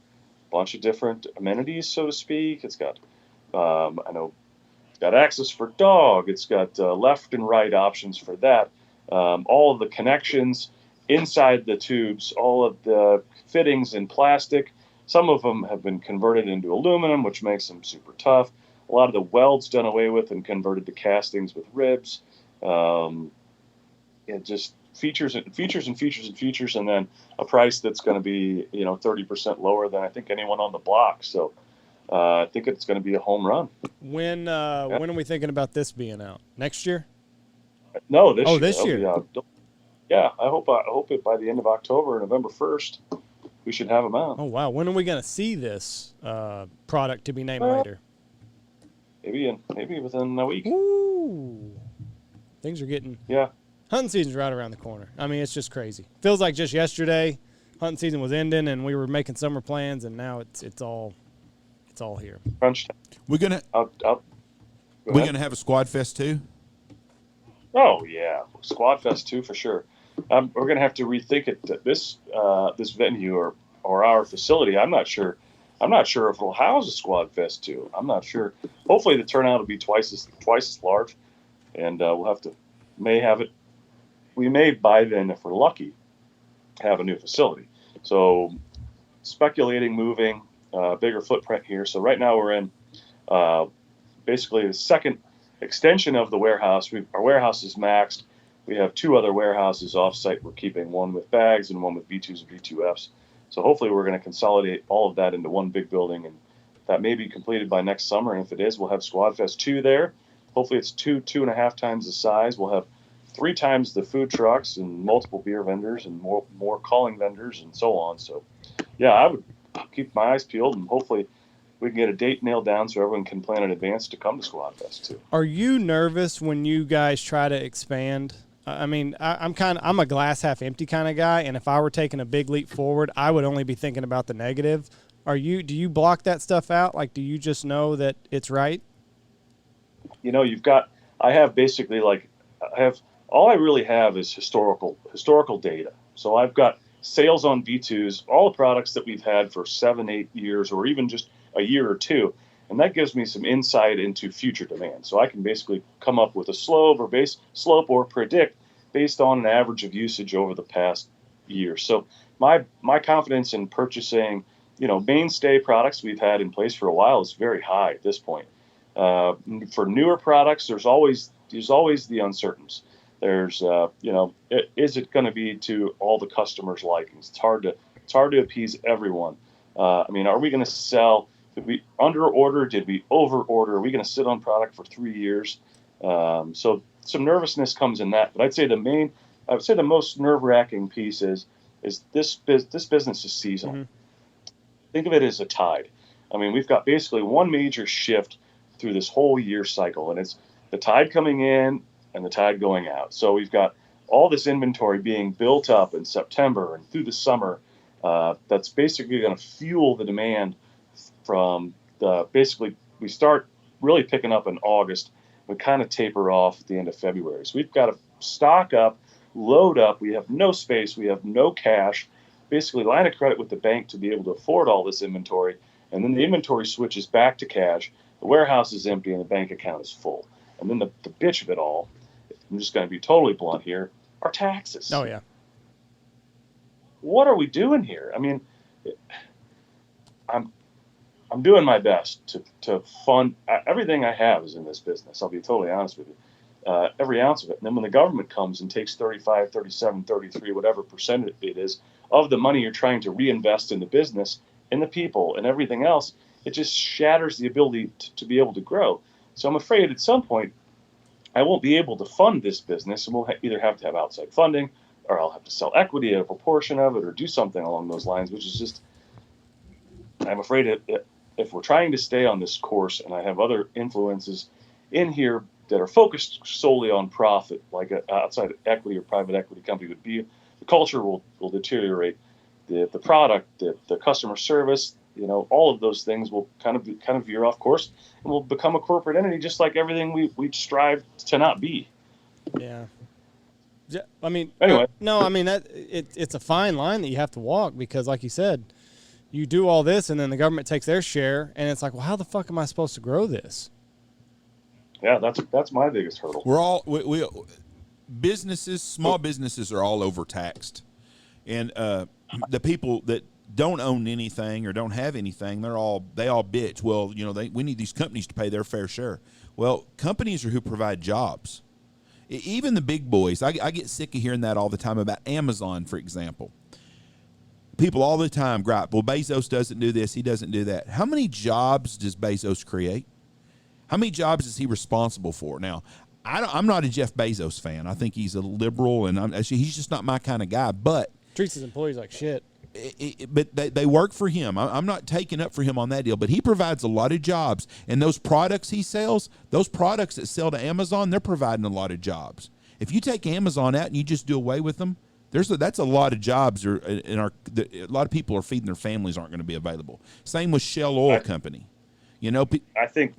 bunch of different amenities, so to speak. It's got, it's got access for dog. It's got left and right options for that. All of the connections inside the tubes, all of the fittings in plastic. Some of them have been converted into aluminum, which makes them super tough. A lot of the welds done away with and converted to castings with ribs. It just features, and then a price that's going to be 30% lower than I think anyone on the block. So I think it's going to be a home run. When are we thinking about this being out? Next year? No, this year. This year. Yeah, I hope it by the end of October, November 1st, we should have them out. Oh wow! When are we going to see this product to be named later? Maybe within a week. Ooh, things are getting. Yeah. Hunting season's right around the corner. I mean, it's just crazy. Feels like just yesterday, hunting season was ending, and we were making summer plans, and now it's all here. Crunch time. We're gonna have a SquadFest too. Oh yeah, SquadFest too for sure. We're going to have to rethink it. This venue or our facility. I'm not sure. I'm not sure if it'll house a SquadFest too. I'm not sure. Hopefully the turnout will be twice as large, and we'll have to may have it. We may by then, if we're lucky, have a new facility. So speculating moving bigger footprint here. So right now we're in basically the second extension of the warehouse. Our warehouse is maxed. We have two other warehouses offsite. We're keeping one with bags and one with V2s and V2Fs. So hopefully we're going to consolidate all of that into one big building, and that may be completed by next summer. And if it is, we'll have SquadFest 2 there. Hopefully it's 2.5 times the size. We'll have 3 times the food trucks and multiple beer vendors and more calling vendors and so on. So yeah, I would keep my eyes peeled, and hopefully we can get a date nailed down so everyone can plan in advance to come to SquadFest too. Are you nervous when you guys try to expand? I mean, I'm a glass half empty kind of guy, and if I were taking a big leap forward, I would only be thinking about the negative. Do you block that stuff out? Like, do you just know that it's right? You know, I have basically all I really have is historical data. So I've got sales on V2s, all the products that we've had for 7-8 years, or even just a year or two. And that gives me some insight into future demand. So I can basically come up with a slope or predict based on an average of usage over the past year. So my confidence in purchasing, mainstay products we've had in place for a while is very high at this point. For newer products, there's always the uncertainties. There's, is it going to be to all the customers' likings? It's hard to appease everyone. Are we going to sell? Did we under order? Did we over order? Are we going to sit on product for 3 years? So some nervousness comes in that. But I'd say the most nerve-wracking piece is this business is seasonal. Mm-hmm. Think of it as a tide. We've got basically one major shift through this whole year cycle, and it's the tide coming in and the tide going out. So we've got all this inventory being built up in September and through the summer. That's basically going to fuel the demand from we start really picking up in August. We kind of taper off at the end of February. So we've got to stock up, load up. We have no space. We have no cash. Basically, line of credit with the bank to be able to afford all this inventory. And then the inventory switches back to cash. The warehouse is empty and the bank account is full. And then the bitch of it all, I'm just going to be totally blunt here, are taxes. Oh, yeah. What are we doing here? I'm doing my best to fund everything I have is in this business. I'll be totally honest with you. Every ounce of it. And then when the government comes and takes 35, 37, 33, whatever percent it is of the money you're trying to reinvest in the business, in the people, and everything else, it just shatters the ability to be able to grow. So I'm afraid at some point I won't be able to fund this business, and we'll either have to have outside funding, or I'll have to sell equity at a proportion of it, or do something along those lines, which is just, I'm afraid if we're trying to stay on this course, and I have other influences in here that are focused solely on profit, like an outside equity or private equity company would be, the culture will deteriorate, the product, the customer service, all of those things will kind of veer off course, and will become a corporate entity, just like everything we strive to not be. Yeah. Anyway. It's a fine line that you have to walk, because like you said, you do all this and then the government takes their share, and it's like, well, how the fuck am I supposed to grow this? Yeah, that's my biggest hurdle. We're all small businesses are all overtaxed, and the people that don't own anything or don't have anything, they all bitch. Well, we need these companies to pay their fair share. Well, companies are who provide jobs. Even the big boys, I get sick of hearing that all the time about Amazon, for example. People all the time gripe, well, Bezos doesn't do this, he doesn't do that. How many jobs does Bezos create? How many jobs is he responsible for? Now, I'm not a Jeff Bezos fan. I think he's a liberal, and he's just not my kind of guy. But treats his employees like shit. But they work for him. I'm not taking up for him on that deal, but he provides a lot of jobs. And those products he sells, those products that sell to Amazon, they're providing a lot of jobs. If you take Amazon out and you just do away with them, that's a lot of jobs. A lot of people are feeding their families aren't going to be available. Same with Shell Oil Company. I think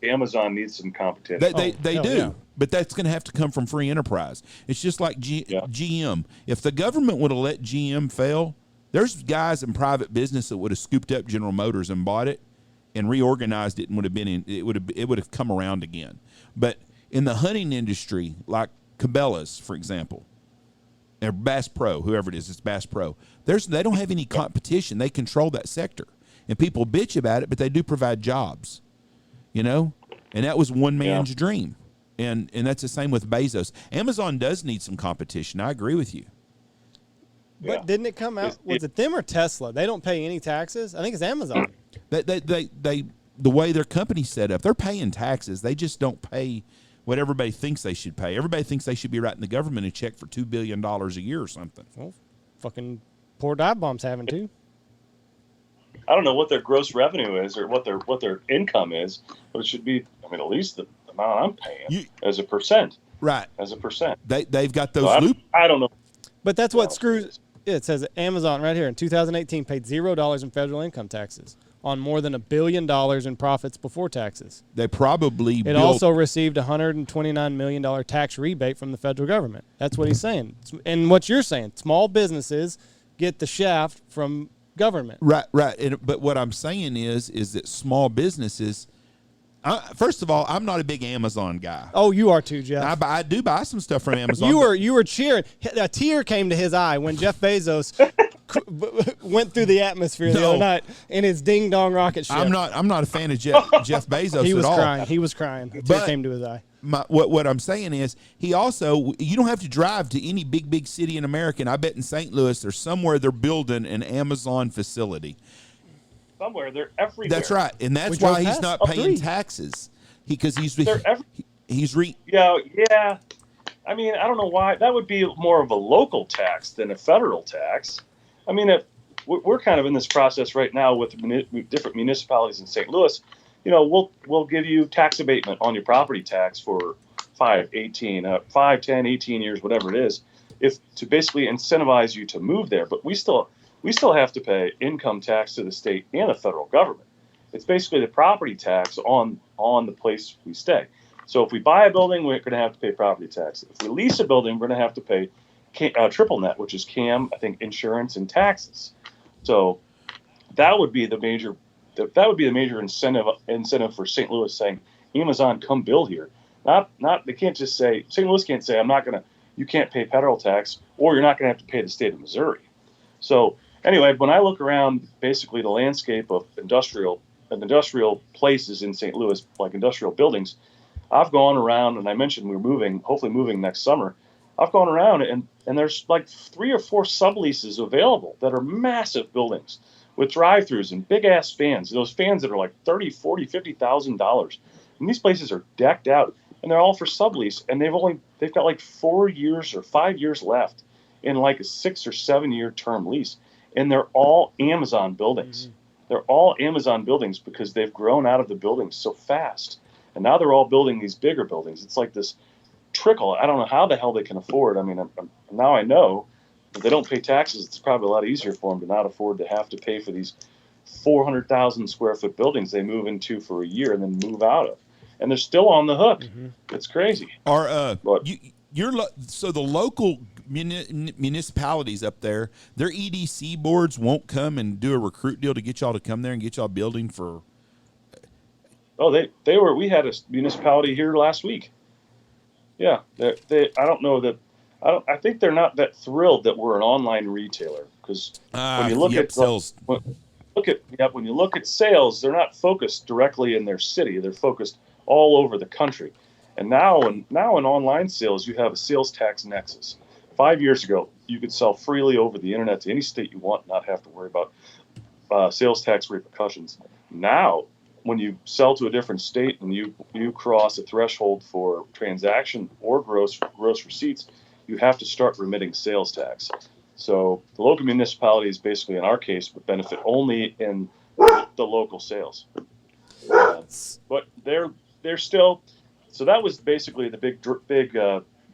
Amazon needs some competition. They do, yeah. but that's going to have to come from free enterprise. It's just like GM. If the government would have let GM fail, there's guys in private business that would have scooped up General Motors and bought it and reorganized it, and it would have come around again. But in the hunting industry, like Cabela's, for example, or Bass Pro, whoever it is, it's Bass Pro. They don't have any competition. They control that sector, and people bitch about it, but they do provide jobs. And that was one man's dream, and that's the same with Bezos. Amazon does need some competition. I agree with you. But didn't it come out? Was it them or Tesla? They don't pay any taxes. I think it's Amazon. The way their company's set up, they're paying taxes. They just don't pay what everybody thinks they should pay. Everybody thinks they should be writing the government a check for $2 billion a year or something. Well, fucking poor dive bomb's having to. I don't know what their gross revenue is or what their income is, but it should be, at least the amount I'm paying as a percent. Right. As a percent. They've got those loops. I don't know. But that's what screws. It says Amazon right here in 2018 paid $0 in federal income taxes on more than $1 billion in profits before taxes. They probably It also received a $129 million tax rebate from the federal government. That's what he's saying. And what you're saying, small businesses get the shaft from government. Right. But what I'm saying is that small businesses, first of all, I'm not a big Amazon guy. Oh, you are too, Jeff. I do buy some stuff from Amazon. You were cheering. A tear came to his eye when Jeff Bezos went through the atmosphere the other night in his ding dong rocket ship. I'm not a fan of Jeff Bezos he was at all. crying. He was crying. A tear came to his eye. What I'm saying is you don't have to drive to any big city in America. And I bet in St. Louis or somewhere they're building an Amazon facility. Somewhere, they're everywhere. That's right, and that's why he's not paying taxes. Yeah. I don't know why. That would be more of a local tax than a federal tax. We're kind of in this process right now with different municipalities in St. Louis. We'll give you tax abatement on your property tax for 5, 10, 18 years, whatever it is, to basically incentivize you to move there. But we still have to pay income tax to the state and the federal government. It's basically the property tax on the place we stay. So if we buy a building, we're going to have to pay property tax. If we lease a building, we're going to have to pay triple net, which is CAM, I think, insurance and taxes. So that would be the major incentive for St. Louis saying, Amazon, come build here. They can't just say, St. Louis can't say, you can't pay federal tax, or you're not going to have to pay the state of Missouri. So anyway, when I look around basically the landscape of industrial places in St. Louis, like industrial buildings, I've gone around, and I mentioned we're hopefully moving next summer. I've gone around, and there's like 3 or 4 subleases available that are massive buildings with drive-throughs and big-ass fans. Those fans that are like $30,000, $40,000, $50,000. And these places are decked out, and they're all for sublease, and they've got like 4 years or 5 years left in like a 6 or 7 year term lease. And they're all Amazon buildings. Mm-hmm. They're all Amazon buildings because they've grown out of the buildings so fast. And now they're all building these bigger buildings. It's like this trickle. I don't know how the hell they can afford. Now I know if they don't pay taxes, it's probably a lot easier for them to not afford to have to pay for these 400,000 square foot buildings they move into for a year and then move out of. And they're still on the hook. Mm-hmm. It's crazy. So the local municipalities up there, their EDC boards won't come and do a recruit deal to get y'all to come there and get y'all building for. Oh, we had a municipality here last week. Yeah, I think they're not that thrilled that we're an online retailer because when you look at sales, when you look at sales, they're not focused directly in their city. They're focused all over the country. And now in online sales, you have a sales tax nexus. 5 years ago, you could sell freely over the internet to any state you want, not have to worry about sales tax repercussions. Now, when you sell to a different state and you cross a threshold for transaction or gross receipts, you have to start remitting sales tax. So the local municipalities, basically in our case, would benefit only in the local sales. But they're still. So that was basically the big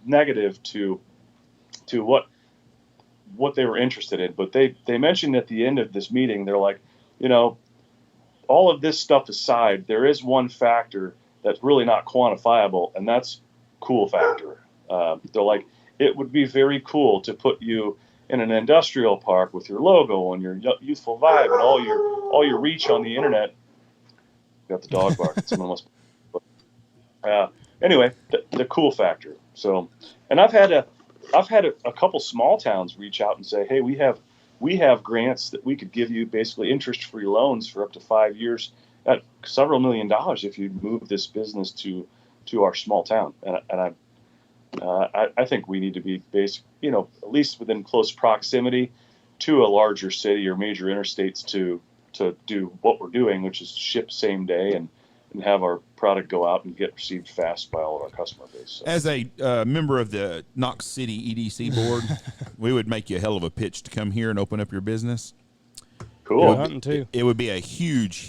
negative to what they were interested in. But they mentioned at the end of this meeting, they're like, all of this stuff aside, there is one factor that's really not quantifiable, and that's cool factor. They're like, it would be very cool to put you in an industrial park with your logo and your youthful vibe and all your reach on the internet. Got the dog barking. Someone must. Anyway, the cool factor. So, and I've had a couple small towns reach out and say, hey, we have grants that we could give you, basically interest-free loans for up to 5 years at several $1 million if you move this business to our small town. And I think we need to be at least within close proximity to a larger city or major interstates to do what we're doing, which is ship same day and have our product go out and get received fast by all of our customer base. So. As a member of the Knox City EDC board, we would make you a hell of a pitch to come here and open up your business. Cool. It would be a huge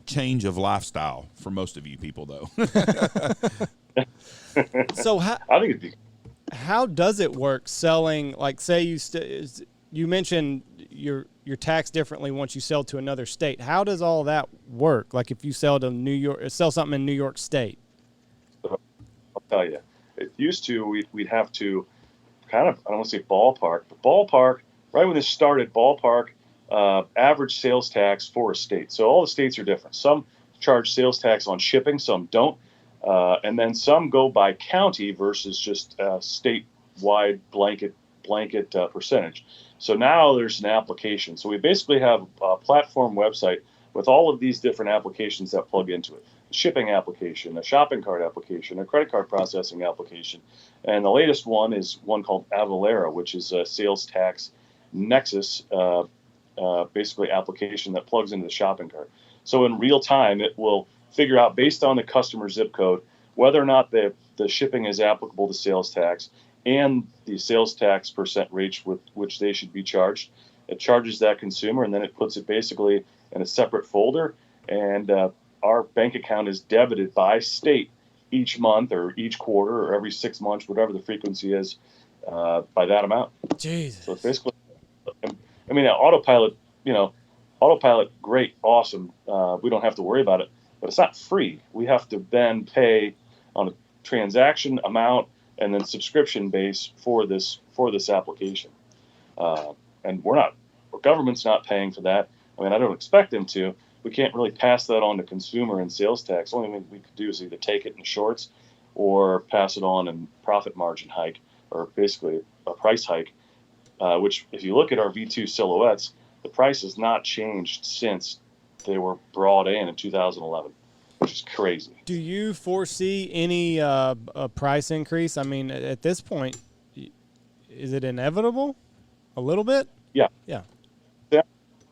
change of lifestyle for most of you people, though. So I think it'd be. How does it work selling? Like, say you mentioned you're taxed differently once you sell to another state. How does all that work? Like, if you sell to New York, sell something in New York State. I'll tell you, it used to we'd have to kind of, I don't want to say ballpark, but ballpark. Right when this started, ballpark average sales tax for a state. So all the states are different. Some charge sales tax on shipping, some don't. And then some go by county versus just statewide blanket percentage. So now there's an application. So we basically have a platform website with all of these different applications that plug into it. A shipping application, a shopping cart application, a credit card processing application. And the latest one is one called Avalara, which is a sales tax nexus, basically application that plugs into the shopping cart. So in real time, it will figure out, based on the customer zip code, whether or not the shipping is applicable to sales tax and the sales tax percent rate with which they should be charged. It charges that consumer, and then it puts it basically in a separate folder, and our bank account is debited by state each month or each quarter or every 6 months, whatever the frequency is, by that amount. Jesus. So it's basically, I mean, autopilot, great, awesome. We don't have to worry about it, but it's not free. We have to then pay on a transaction amount and then subscription base for this application. And government's not paying for that. I mean, I don't expect them to. We can't really pass that on to consumer and sales tax. The only thing we could do is either take it in shorts or pass it on in profit margin hike, or basically a price hike, which if you look at our V2 silhouettes, the price has not changed since they were brought in 2011, which is crazy. Do you foresee any price increase? I mean, at this point, is it inevitable? A little bit? Yeah. Yeah.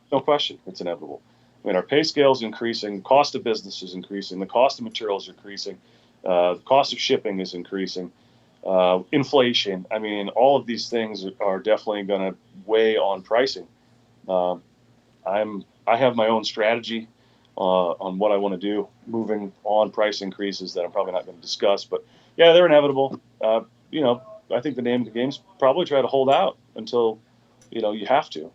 No question. It's inevitable. I mean, our pay scale is increasing. Cost of business is increasing. The cost of materials is increasing. The cost of shipping is increasing. Inflation. I mean, all of these things are definitely going to weigh on pricing. I have my own strategy on what I want to do moving on price increases that I'm probably not going to discuss, but yeah, they're inevitable. I think the name of the game is probably try to hold out until, you have to.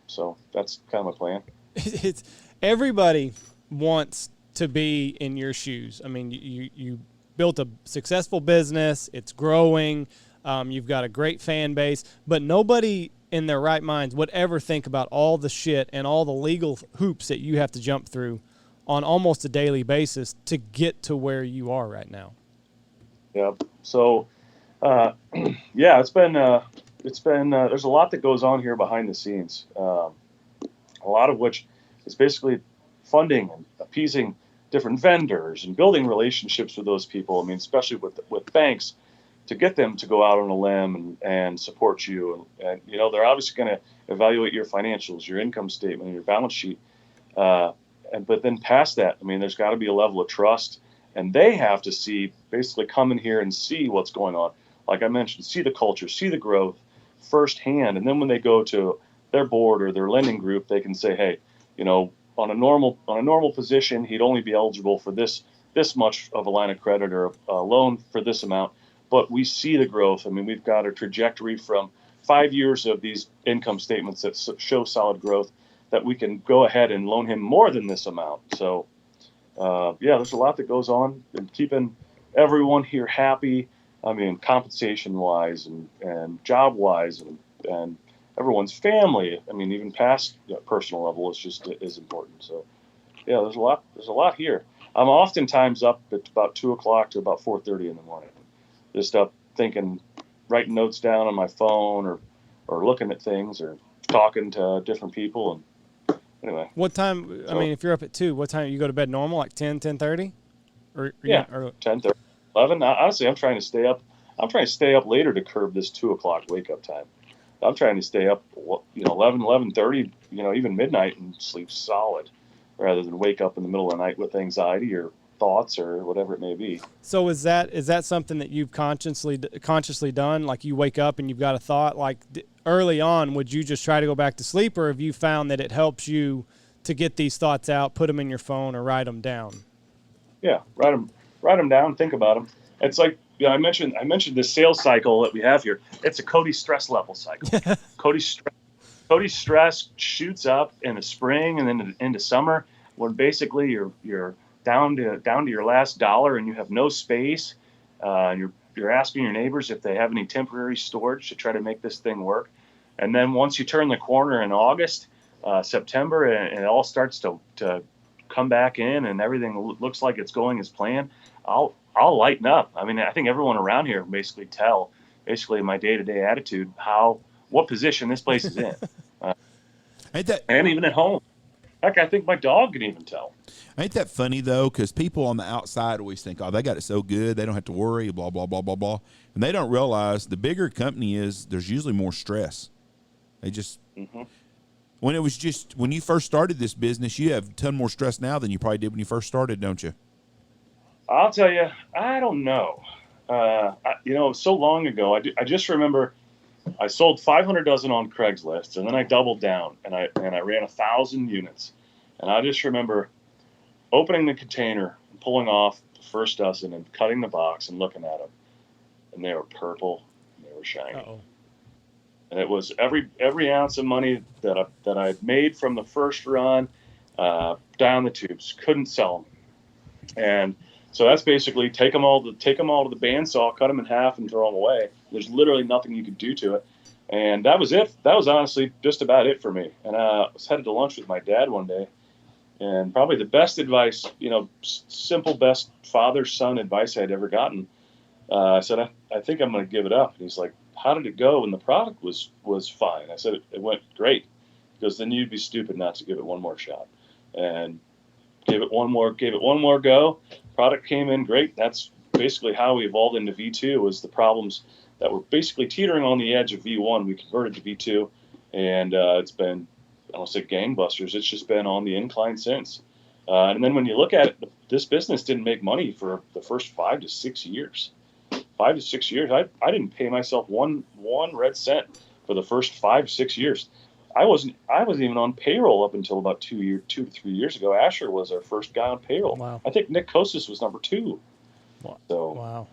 So that's kind of my plan. It's everybody wants to be in your shoes. I mean, you built a successful business. It's growing. You've got a great fan base, but nobody in their right minds would ever think about all the shit and all the legal hoops that you have to jump through on almost a daily basis to get to where you are right now. Yeah. So, it's been there's a lot that goes on here behind the scenes. A lot of which is basically funding and appeasing different vendors and building relationships with those people. I mean, especially with banks, to get them to go out on a limb and support you. And they're obviously going to evaluate your financials, your income statement, and your balance sheet. But then past that, I mean, there's got to be a level of trust, and they have to basically come in here and see what's going on. Like I mentioned, see the culture, see the growth firsthand. And then when they go to their board or their lending group, they can say, hey, on a normal position, he'd only be eligible for this much of a line of credit or a loan for this amount. But we see the growth. I mean, we've got a trajectory from 5 years of these income statements that show solid growth that we can go ahead and loan him more than this amount. So there's a lot that goes on in keeping everyone here happy. I mean, compensation wise and job wise and everyone's family. I mean, even past personal level is just as important. So yeah, there's a lot here. I'm oftentimes up at about 2 o'clock to about 4:30 in the morning, just up thinking, writing notes down on my phone or looking at things or talking to different people. And anyway, What time? I mean, if you're up at 2, what time you go to bed? Normal, like 10, 10:30, or yeah, or 10:30, 11. Honestly, I'm trying to stay up. I'm trying to stay up later to curb this 2 o'clock wake up time. I'm trying to stay up, 11, 11:30, even midnight and sleep solid, rather than wake up in the middle of the night with anxiety or thoughts or whatever it may be. So is that something that you've consciously done? Like you wake up and you've got a thought. Like early on, would you just try to go back to sleep, or have you found that it helps you to get these thoughts out, put them in your phone, or write them down? Yeah, write them down, think about them. It's like I mentioned this sales cycle that we have here. It's a Cody stress level cycle. Cody's stress shoots up in the spring and then into summer, when basically you're down to your last dollar and you have no space. And you're asking your neighbors if they have any temporary storage to try to make this thing work. And then once you turn the corner in August, September, and it all starts to come back in and everything looks like it's going as planned, I'll lighten up. I mean, I think everyone around here basically my day-to-day attitude, what position this place is in. And even at home. Heck, I think my dog can even tell. Ain't that funny, though? Because people on the outside always think, oh, they got it so good, they don't have to worry, blah, blah, blah, blah, blah. And they don't realize the bigger a company is, there's usually more stress. They just when you first started this business, you have a ton more stress now than you probably did when you first started, don't you? I'll tell you, I don't know. So long ago, I just remember I sold 500 dozen on Craigslist, and then I doubled down and I ran 1,000 units. And I just remember opening the container and pulling off the first dozen and cutting the box and looking at them, and they were purple and they were shiny. Uh-oh. And it was every ounce of money that I made from the first run down the tubes. Couldn't sell them, and so that's basically take them all to the bandsaw, cut them in half, and throw them away. There's literally nothing you could do to it, and that was it. That was honestly just about it for me. And I was headed to lunch with my dad one day, and probably the best advice, simple best father-son advice I'd ever gotten. I said, I think I'm going to give it up. And he's like, how did it go? And the product was fine. I said, it went great. Because then you'd be stupid not to give it one more shot. And gave it one more go. Product came in great. That's basically how we evolved into V2, was the problems that were basically teetering on the edge of V1. We converted to V2, and it's been, I don't say gangbusters, it's just been on the incline since. And then when you look at it, this business didn't make money for the first 5 to 6 years. 5 to 6 years, I didn't pay myself one red cent for the first 5 to 6 years. I wasn't even on payroll up until about 2 to 3 years ago. Asher was our first guy on payroll. Wow. I think Nick Kosis was number 2. So wow.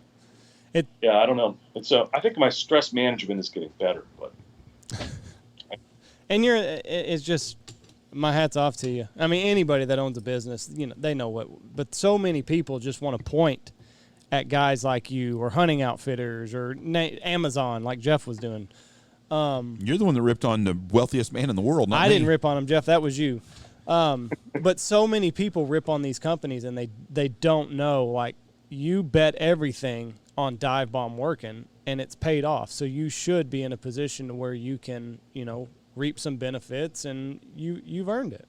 Yeah, I don't know. And so I think my stress management is getting better, but. And it's just, my hat's off to you. I mean, anybody that owns a business, they know but so many people just want to point at guys like you, or hunting outfitters, or Amazon, like Jeff was doing. You're the one that ripped on the wealthiest man in the world, not I me. didn't rip on him, Jeff. That was you. But so many people rip on these companies, and they don't know, like, you bet everything on Dive Bomb working, and it's paid off. So you should be in a position to where you can, reap some benefits, and you've earned it.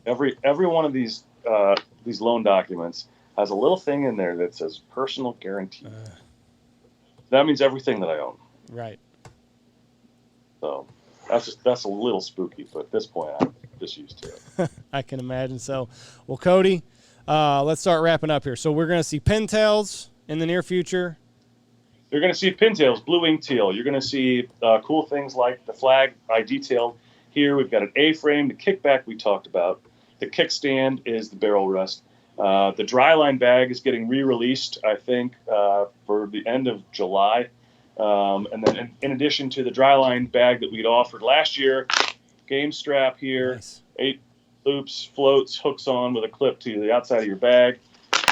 Every one of these loan documents has a little thing in there that says personal guarantee. That means everything that I own. Right. So that's a little spooky, but at this point I'm just used to it. I can imagine. So, well, Cody, let's start wrapping up here. So we're going to see pintails in the near future. You're going to see pintails, blue-winged teal. You're going to see cool things like the flag I detailed here. We've got an A-frame, the kickback we talked about. The kickstand is the barrel rest. The dry line bag is getting re-released, I think, for the end of July. And then in addition to the dry line bag that we'd offered last year, game strap here, Nice. loops, floats, hooks on with a clip to the outside of your bag.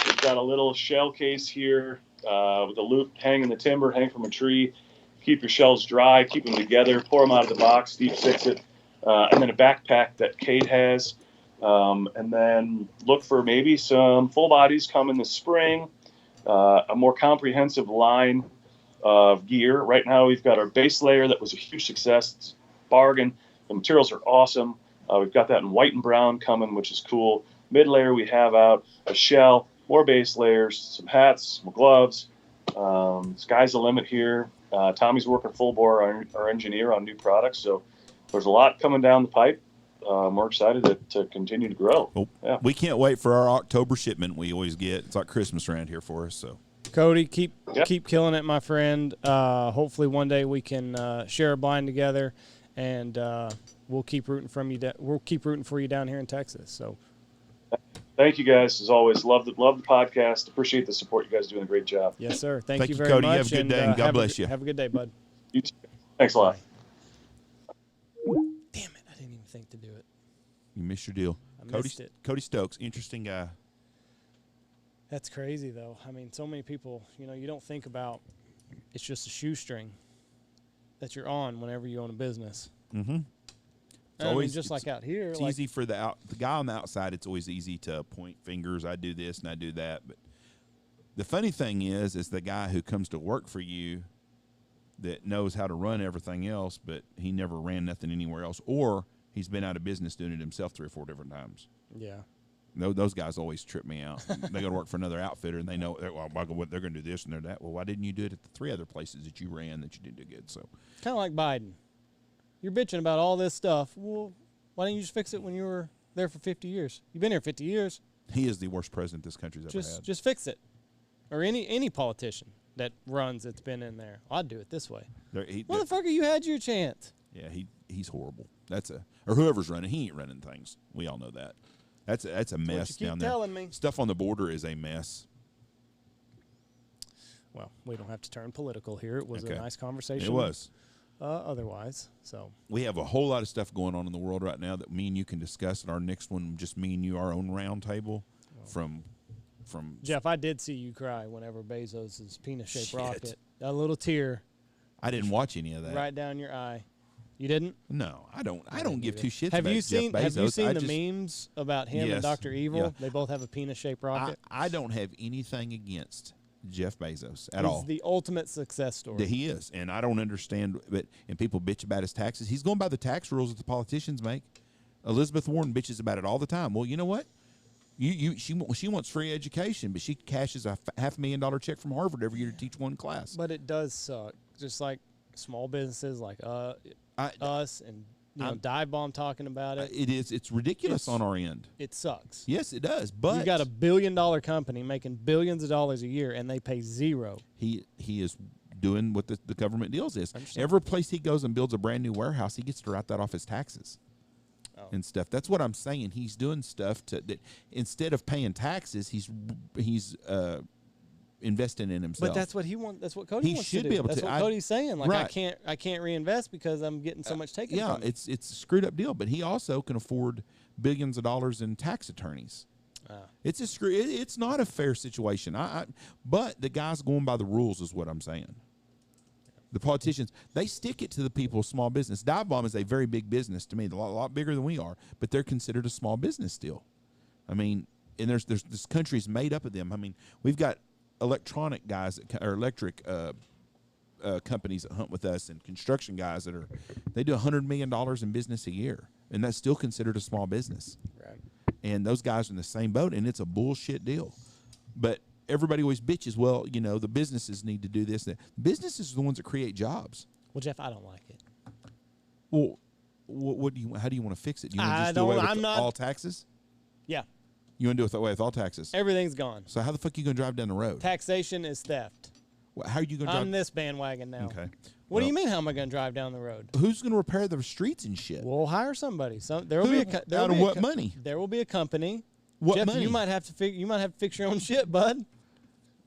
We've got a little shell case here with a loop hang in the timber, hang from a tree. Keep your shells dry, keep them together, pour them out of the box, deep six it, and then a backpack that Kate has. And then look for maybe some full bodies coming this spring, a more comprehensive line of gear. Right now we've got our base layer that was a huge success. It's a bargain. The materials are awesome. We've got that in white and brown coming, which is cool. Mid layer we have out a shell, more base layers, some hats, some gloves. Sky's the limit here. Tommy's working full bore, our engineer, on new products. So there's a lot coming down the pipe. We're excited to continue to grow. Well, yeah. We can't wait for our October shipment we always get. It's like Christmas around here for us. So, Cody, keep killing it, my friend. Hopefully one day we can share a blind together, and we'll keep rooting we'll keep rooting for you down here in Texas. So, thank you guys as always. Love the podcast. Appreciate the support. You guys are doing a great job. Yes, sir. Thank you very Cody. much. You have a good day, and God bless you. Have a good day, bud. You too. Thanks a lot. Damn it! I didn't even think to do it. You missed your deal. I missed it. Cody Stokes, interesting guy. That's crazy, though. I mean, so many people, you don't think about it's just a shoestring that you're on whenever you own a business. Mm-hmm. It's always just like out here. It's easy for the guy on the outside. It's always easy to point fingers. I do this and I do that. But the funny thing is the guy who comes to work for you that knows how to run everything else, but he never ran nothing anywhere else, or he's been out of business doing it himself 3 or 4 different times. Yeah. Those guys always trip me out. They go to work for another outfitter, and they know they're going to do this and they're that. Well, why didn't you do it at the 3 other places that you ran that you didn't do good? So, kind of like Biden. You're bitching about all this stuff. Well, why didn't you just fix it when you were there for 50 years? You've been here 50 years. He is the worst president this country's ever had. Just fix it. Or any politician that runs that's been in there. I'd do it this way. Motherfucker, you had your chance. Yeah, he's horrible. Or whoever's running, he ain't running things. We all know that. That's a mess down there. Telling me. Stuff on the border is a mess. Well, we don't have to turn political here. It was a nice conversation. It was. Otherwise, so we have a whole lot of stuff going on in the world right now that me and you can discuss at our next one. Just me and you, our own round table. From Jeff, I did see you cry whenever Bezos' penis-shaped rocket, a little tear. I didn't watch any of that. Right down your eye. You didn't? No, I don't. I don't give 2 shits. Have about you seen? Jeff Bezos. Have you seen the memes about him and Dr. Evil? Yeah. They both have a penis-shaped rocket. I don't have anything against Jeff Bezos at all. He's the ultimate success story. He is, and I don't understand. And people bitch about his taxes. He's going by the tax rules that the politicians make. Elizabeth Warren bitches about it all the time. Well, you know what? She wants free education, but she cashes a $500,000 check from Harvard every year to teach one class. But it does suck. Just like small businesses like us and Dive Bomb talking about it. It is. It's ridiculous on our end. It sucks. Yes, it does. But you got $1 billion company making billions of dollars a year, and they pay zero. He is doing what the government deals is. Every place he goes and builds a brand new warehouse, he gets to write that off his taxes. And stuff. That's what I'm saying. He's doing stuff that instead of paying taxes, he's investing in himself. But that's what he wants. That's what Cody wants to do. He should be able that's to. What Cody's saying. Like right. I can't reinvest because I'm getting so much taken. Yeah, from me. it's a screwed up deal. But he also can afford billions of dollars in tax attorneys. It's it's not a fair situation. But the guy's going by the rules, is what I'm saying. The politicians, they stick it to the people of small business. Dive Bomb is a very big business to me, a lot bigger than we are, but they're considered a small business still. I mean, and there's this country's made up of them. I mean, we've got electronic guys or electric companies that hunt with us, and construction guys they do $100 million in business a year, and that's still considered a small business. Right. And those guys are in the same boat, and it's a bullshit deal. But everybody always bitches, well, the businesses need to do this. The businesses are the ones that create jobs. Well, Jeff, I don't like it. Well, how do you want to fix it? Do you want to just do away with all taxes? Yeah. You want to do away with all taxes? Everything's gone. So how the fuck are you going to drive down the road? Taxation is theft. Well, how are you going to drive? I'm this bandwagon now. Okay. What do you mean? How am I going to drive down the road? Who's going to repair the streets and shit? We'll hire somebody. There will be out of what money? There will be a company. What Jeff, money? You might have to fix your own shit, bud.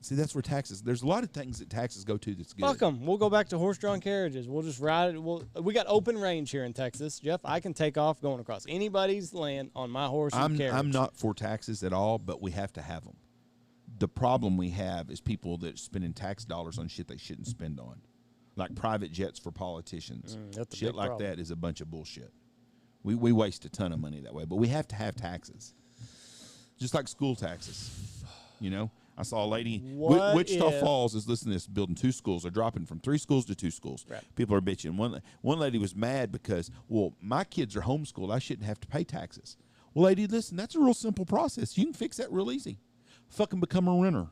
See, that's where taxes. There's a lot of things that taxes go to that's good. Fuck them. We'll go back to horse-drawn carriages. We'll just ride it. We got open range here in Texas, Jeff. I can take off going across anybody's land on my horse and carriage. I'm not for taxes at all, but we have to have them. The problem we have is people that are spending tax dollars on shit they shouldn't spend on, like private jets for politicians. That's a Shit big like problem. that is a bunch of bullshit. We waste a ton of money that way, but we have to have taxes, just like school taxes. You know, I saw a lady. Wichita Falls is listening to this, building 2 schools. They're dropping from 3 schools to 2 schools. Right. People are bitching. One lady was mad because, well, my kids are homeschooled. I shouldn't have to pay taxes. Well, lady, listen, that's a real simple process. You can fix that real easy. Fucking become a renter,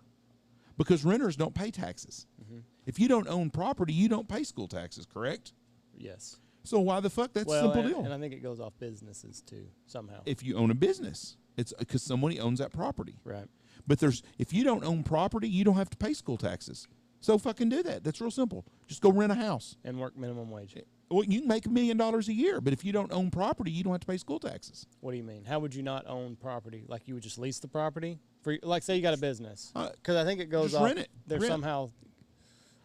because renters don't pay taxes. Mm-hmm. If you don't own property, you don't pay school taxes, correct? Yes. So why the fuck? That's a simple deal. And I think it goes off businesses too somehow. If you own a business, it's because somebody owns that property. Right. But if you don't own property, you don't have to pay school taxes. So fucking do that. That's real simple. Just go rent a house And work minimum wage. Well, you can make $1 million a year, but if you don't own property, you don't have to pay school taxes. What do you mean? How would you not own property? Like you would just lease the property? Like say you got a business. Because I think it goes just off. rent it. There's somehow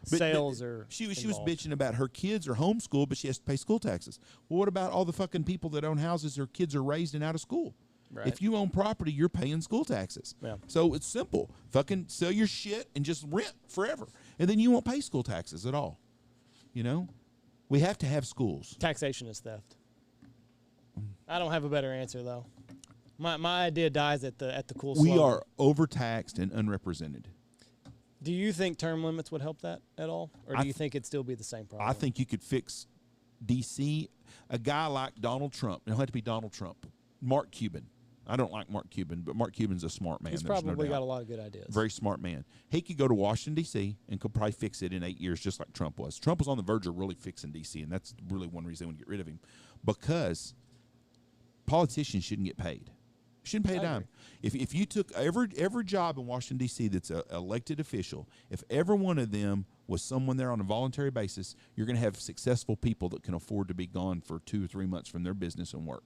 sales or she was involved. bitching about her kids are homeschooled, but she has to pay school taxes. Well, what about all the fucking people that own houses their kids are raised and out of school? Right. If you own property, you're paying school taxes. Yeah. So it's simple. Fucking sell your shit and just rent forever. And then you won't pay school taxes at all. You know? We have to have schools. Taxation is theft. I don't have a better answer though. My idea dies at the cool slogan. We are overtaxed and unrepresented. Do you think term limits would help that at all? Or do you think it'd still be the same problem? I think you could fix D.C. A guy like Donald Trump. It don't have to be Donald Trump. Mark Cuban. I don't like Mark Cuban, but Mark Cuban's a smart man. He's There's probably no doubt. got a lot of good ideas. Very smart man. He could go to Washington, D.C., and could probably fix it in 8 years, just like Trump was. Trump was on the verge of really fixing D.C., and that's really one reason they want to get rid of him. Because politicians shouldn't get paid. Shouldn't pay a dime. If you took every job in Washington, D.C. that's an elected official, if every one of them was someone there on a voluntary basis, you're going to have successful people that can afford to be gone for 2 or 3 months from their business and work.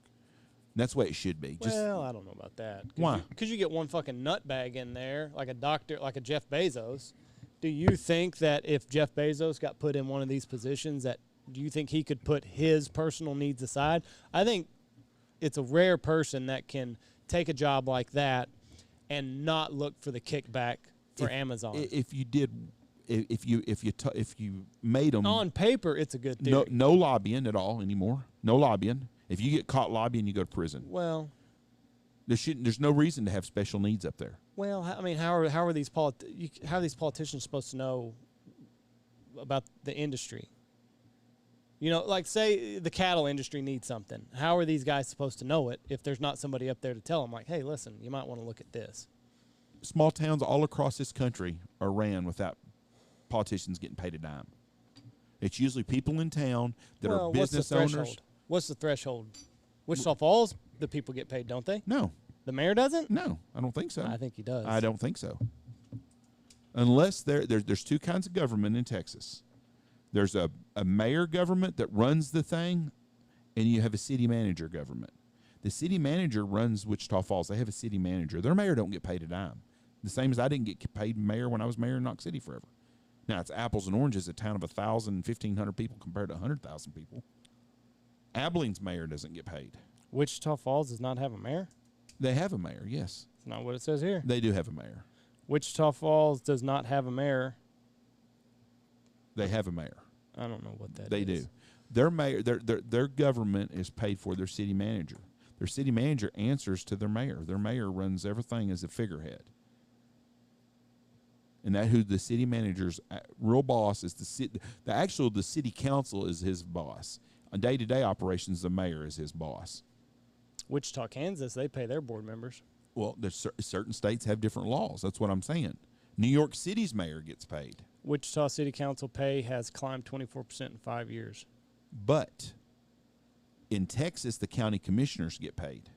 And that's the way it should be. Well, I don't know about that. Why? Because you get one fucking nutbag in there, like a doctor, like a Jeff Bezos. Do you think that if Jeff Bezos got put in one of these positions, do you think he could put his personal needs aside? I think it's a rare person that can take a job like that and not look for the kickback for Amazon. If you made them on paper, it's a good theory. No lobbying at all anymore. No lobbying. If you get caught lobbying, you go to prison. Well, there's no reason to have special needs up there. Well, I mean, how are these politicians supposed to know about the industry? You know, like say the cattle industry needs something. How are these guys supposed to know it if there's not somebody up there to tell them, like, hey, listen, you might want to look at this? Small towns all across this country are ran without politicians getting paid a dime. It's usually people in town that are business owners. What's the threshold? Wichita Falls, the people get paid, don't they? No. The mayor doesn't? No, I don't think so. I think he does. I don't think so. Unless there's 2 kinds of government in Texas. There's a mayor government that runs the thing, and you have a city manager government. The city manager runs Wichita Falls. They have a city manager. Their mayor don't get paid a dime. The same as I didn't get paid mayor when I was mayor in Knox City forever. Now, it's apples and oranges, a town of 1,000, 1,500 people compared to 100,000 people. Abilene's mayor doesn't get paid. Wichita Falls does not have a mayor? They have a mayor, yes. That's not what it says here. They do have a mayor. Wichita Falls does not have a mayor. They have a mayor. I don't know what that they is. They do. Their mayor, their government is paid for their city manager. Their city manager answers to their mayor. Their mayor runs everything as a figurehead. And that who the city manager's real boss is the city council is his boss. On day-to-day operations, the mayor is his boss. Wichita, Kansas, they pay their board members. Well, there's certain states have different laws. That's what I'm saying. New York City's mayor gets paid. Wichita City Council pay has climbed 24% in 5 years. But in Texas, the county commissioners get paid.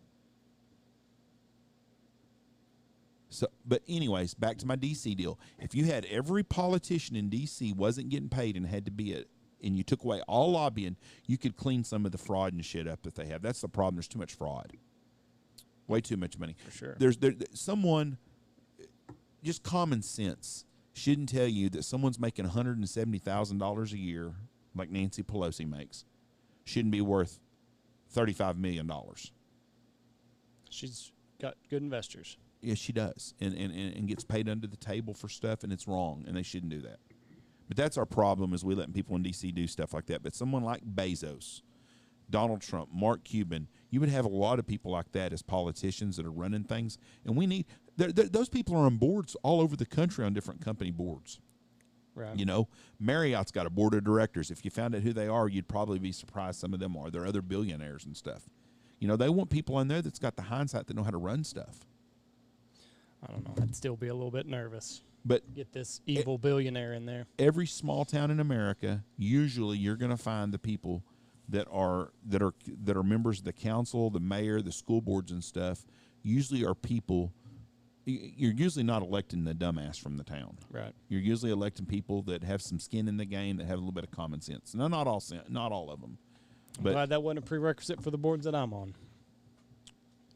So, but anyways, back to my D.C. deal. If you had every politician in D.C. wasn't getting paid and had to be and you took away all lobbying, you could clean some of the fraud and shit up that they have. That's the problem. There's too much fraud. Way too much money. For sure. There's someone, just common sense. shouldn't tell you that someone's making $170,000 a year, like Nancy Pelosi makes, shouldn't be worth $35 million. She's got good investors. Yes, she does, and gets paid under the table for stuff, and it's wrong, and they shouldn't do that. But that's our problem, is we letting people in D.C. do stuff like that. But someone like Bezos, Donald Trump, Mark Cuban, you would have a lot of people like that as politicians that are running things, and we need those people are on boards all over the country on different company boards. Right. You know, Marriott's got a board of directors. If you found out who they are, you'd probably be surprised some of them are. They're other billionaires and stuff. You know, they want people in there that's got the hindsight that know how to run stuff. I don't know. I'd still be a little bit nervous. But get this evil billionaire in there. Every small town in America, usually you're going to find the people that are members of the council, the mayor, the school boards and stuff. Usually are people. You're usually not electing the dumbass from the town. Right. You're usually electing people that have some skin in the game, that have a little bit of common sense. No, not all of them. I'm glad that wasn't a prerequisite for the boards that I'm on.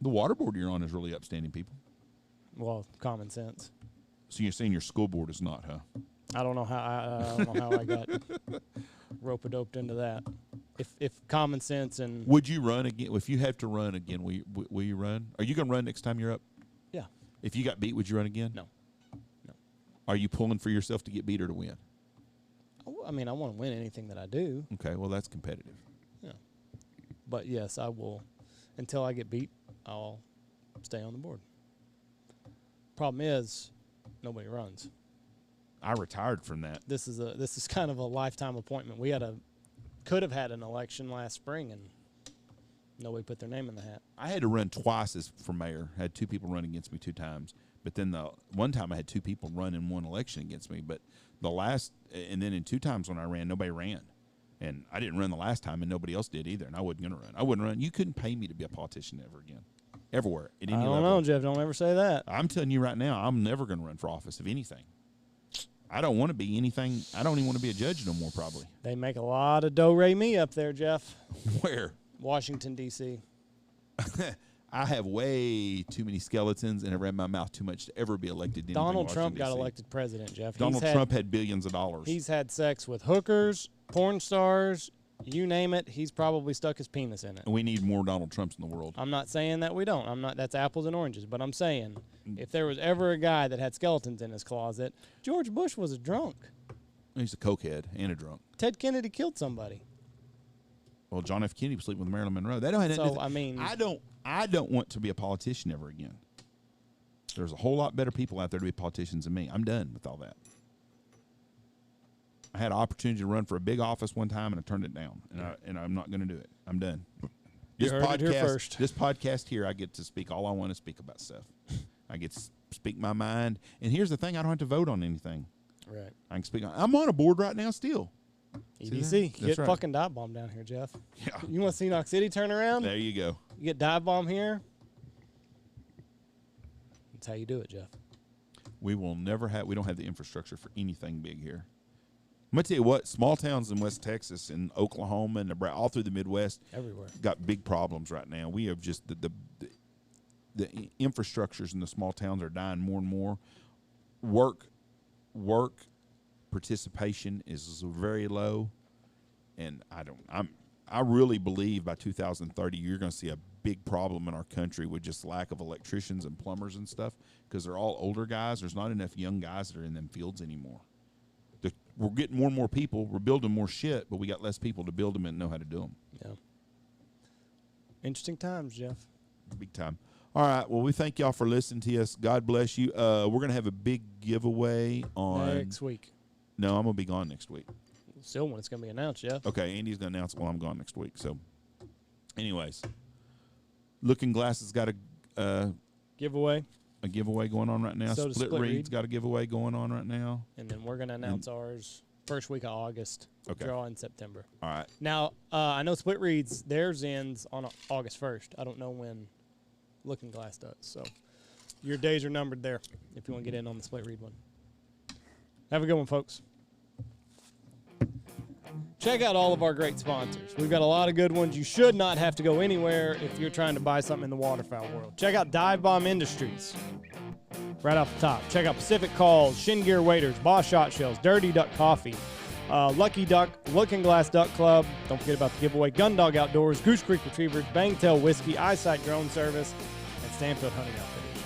The water board you're on is really upstanding people. Well, common sense. So you're saying your school board is not, huh? I don't know how I got rope-a-doped into that. If common sense and would you run again? If you have to run again, will you run? Are you going to run next time you're up? Yeah. If you got beat, would you run again? No. Are you pulling for yourself to get beat or to win? I mean, I want to win anything that I do. Okay, well, that's competitive. Yeah. But yes, I will. Until I get beat, I'll stay on the board. Problem is, nobody runs. I retired from that. This is kind of a lifetime appointment. We could have had an election last spring, and nobody put their name in the hat. I had to run twice as for mayor. I had two people run against me 2 times. But then the one time I had 2 people run in one election against me. But and then in 2 times when I ran, nobody ran. And I didn't run the last time, and nobody else did either. And I wasn't going to run. I wouldn't run. You couldn't pay me to be a politician ever again. Everywhere. At any I don't level. know, Jeff. Don't ever say that. I'm telling you right now, I'm never going to run for office of anything. I don't want to be anything. I don't even want to be a judge no more, probably. They make a lot of do-re-mi up there, Jeff. Where? Washington, D.C. I have way too many skeletons and have read my mouth too much to ever be elected to anything. Donald Trump got DC. elected president, Jeff. Donald Trump had billions of dollars. He's had sex with hookers, porn stars, you name it. He's probably stuck his penis in it. And we need more Donald Trumps in the world. I'm not saying that we don't. That's apples and oranges. But I'm saying if there was ever a guy that had skeletons in his closet, George Bush was a drunk. He's a cokehead and a drunk. Ted Kennedy killed somebody. Well, John F. Kennedy was sleeping with Marilyn Monroe. They don't have So, I mean, I don't want to be a politician ever again. There's a whole lot better people out there to be politicians than me. I'm done with all that. I had an opportunity to run for a big office one time, and I turned it down. And I'm not going to do it. I'm done. You heard it here first. This podcast here, I get to speak all I want to speak about stuff. I get to speak my mind. And here's the thing: I don't have to vote on anything. Right. I can speak on. I'm on a board right now still. EDC. Get right. fucking dive bomb down here, Jeff. Yeah. You want to see Knox City turn around? There you go. You get dive bomb here. That's how you do it, Jeff. We don't have the infrastructure for anything big here. I'm going to tell you what, small towns in West Texas and Oklahoma and Nebraska, all through the Midwest, everywhere, got big problems right now. We have just the infrastructures in the small towns are dying more and more. Work participation is very low, and I really believe by 2030 you're going to see a big problem in our country with just lack of electricians and plumbers and stuff because they're all older guys. There's not enough young guys that are in them fields anymore. We're getting more and more people. We're building more shit, but we got less people to build them and know how to do them. Yeah. Interesting times, Jeff. Big time. All right. Well, we thank y'all for listening to us. God bless you. We're going to have a big giveaway on next week. No, I'm going to be gone next week. Still when it's going to be announced, Jeff. Okay. Andy's going to announce it while I'm gone next week. So, anyways, Looking Glass has got a giveaway going on right now. So Split Reed's got a giveaway going on right now. And then we're going to announce ours first week of August. Okay. Draw in September. All right. Now, I know Split Reed's, theirs ends on August 1st. I don't know when Looking Glass does. So your days are numbered there if you want to get in on the Split Reed one. Have a good one, folks. Check out all of our great sponsors. We've got a lot of good ones. You should not have to go anywhere if you're trying to buy something in the waterfowl world. Check out Dive Bomb Industries. right off the top. Check out Pacific Calls, Shin Gear Waders, Boss Shot Shells, Dirty Duck Coffee, Lucky Duck, Looking Glass Duck Club. Don't forget about the giveaway. Gun Dog Outdoors, Goose Creek Retrievers, Bangtail Whiskey, Eyesight Drone Service, and Stanfield Hunting Outfitters.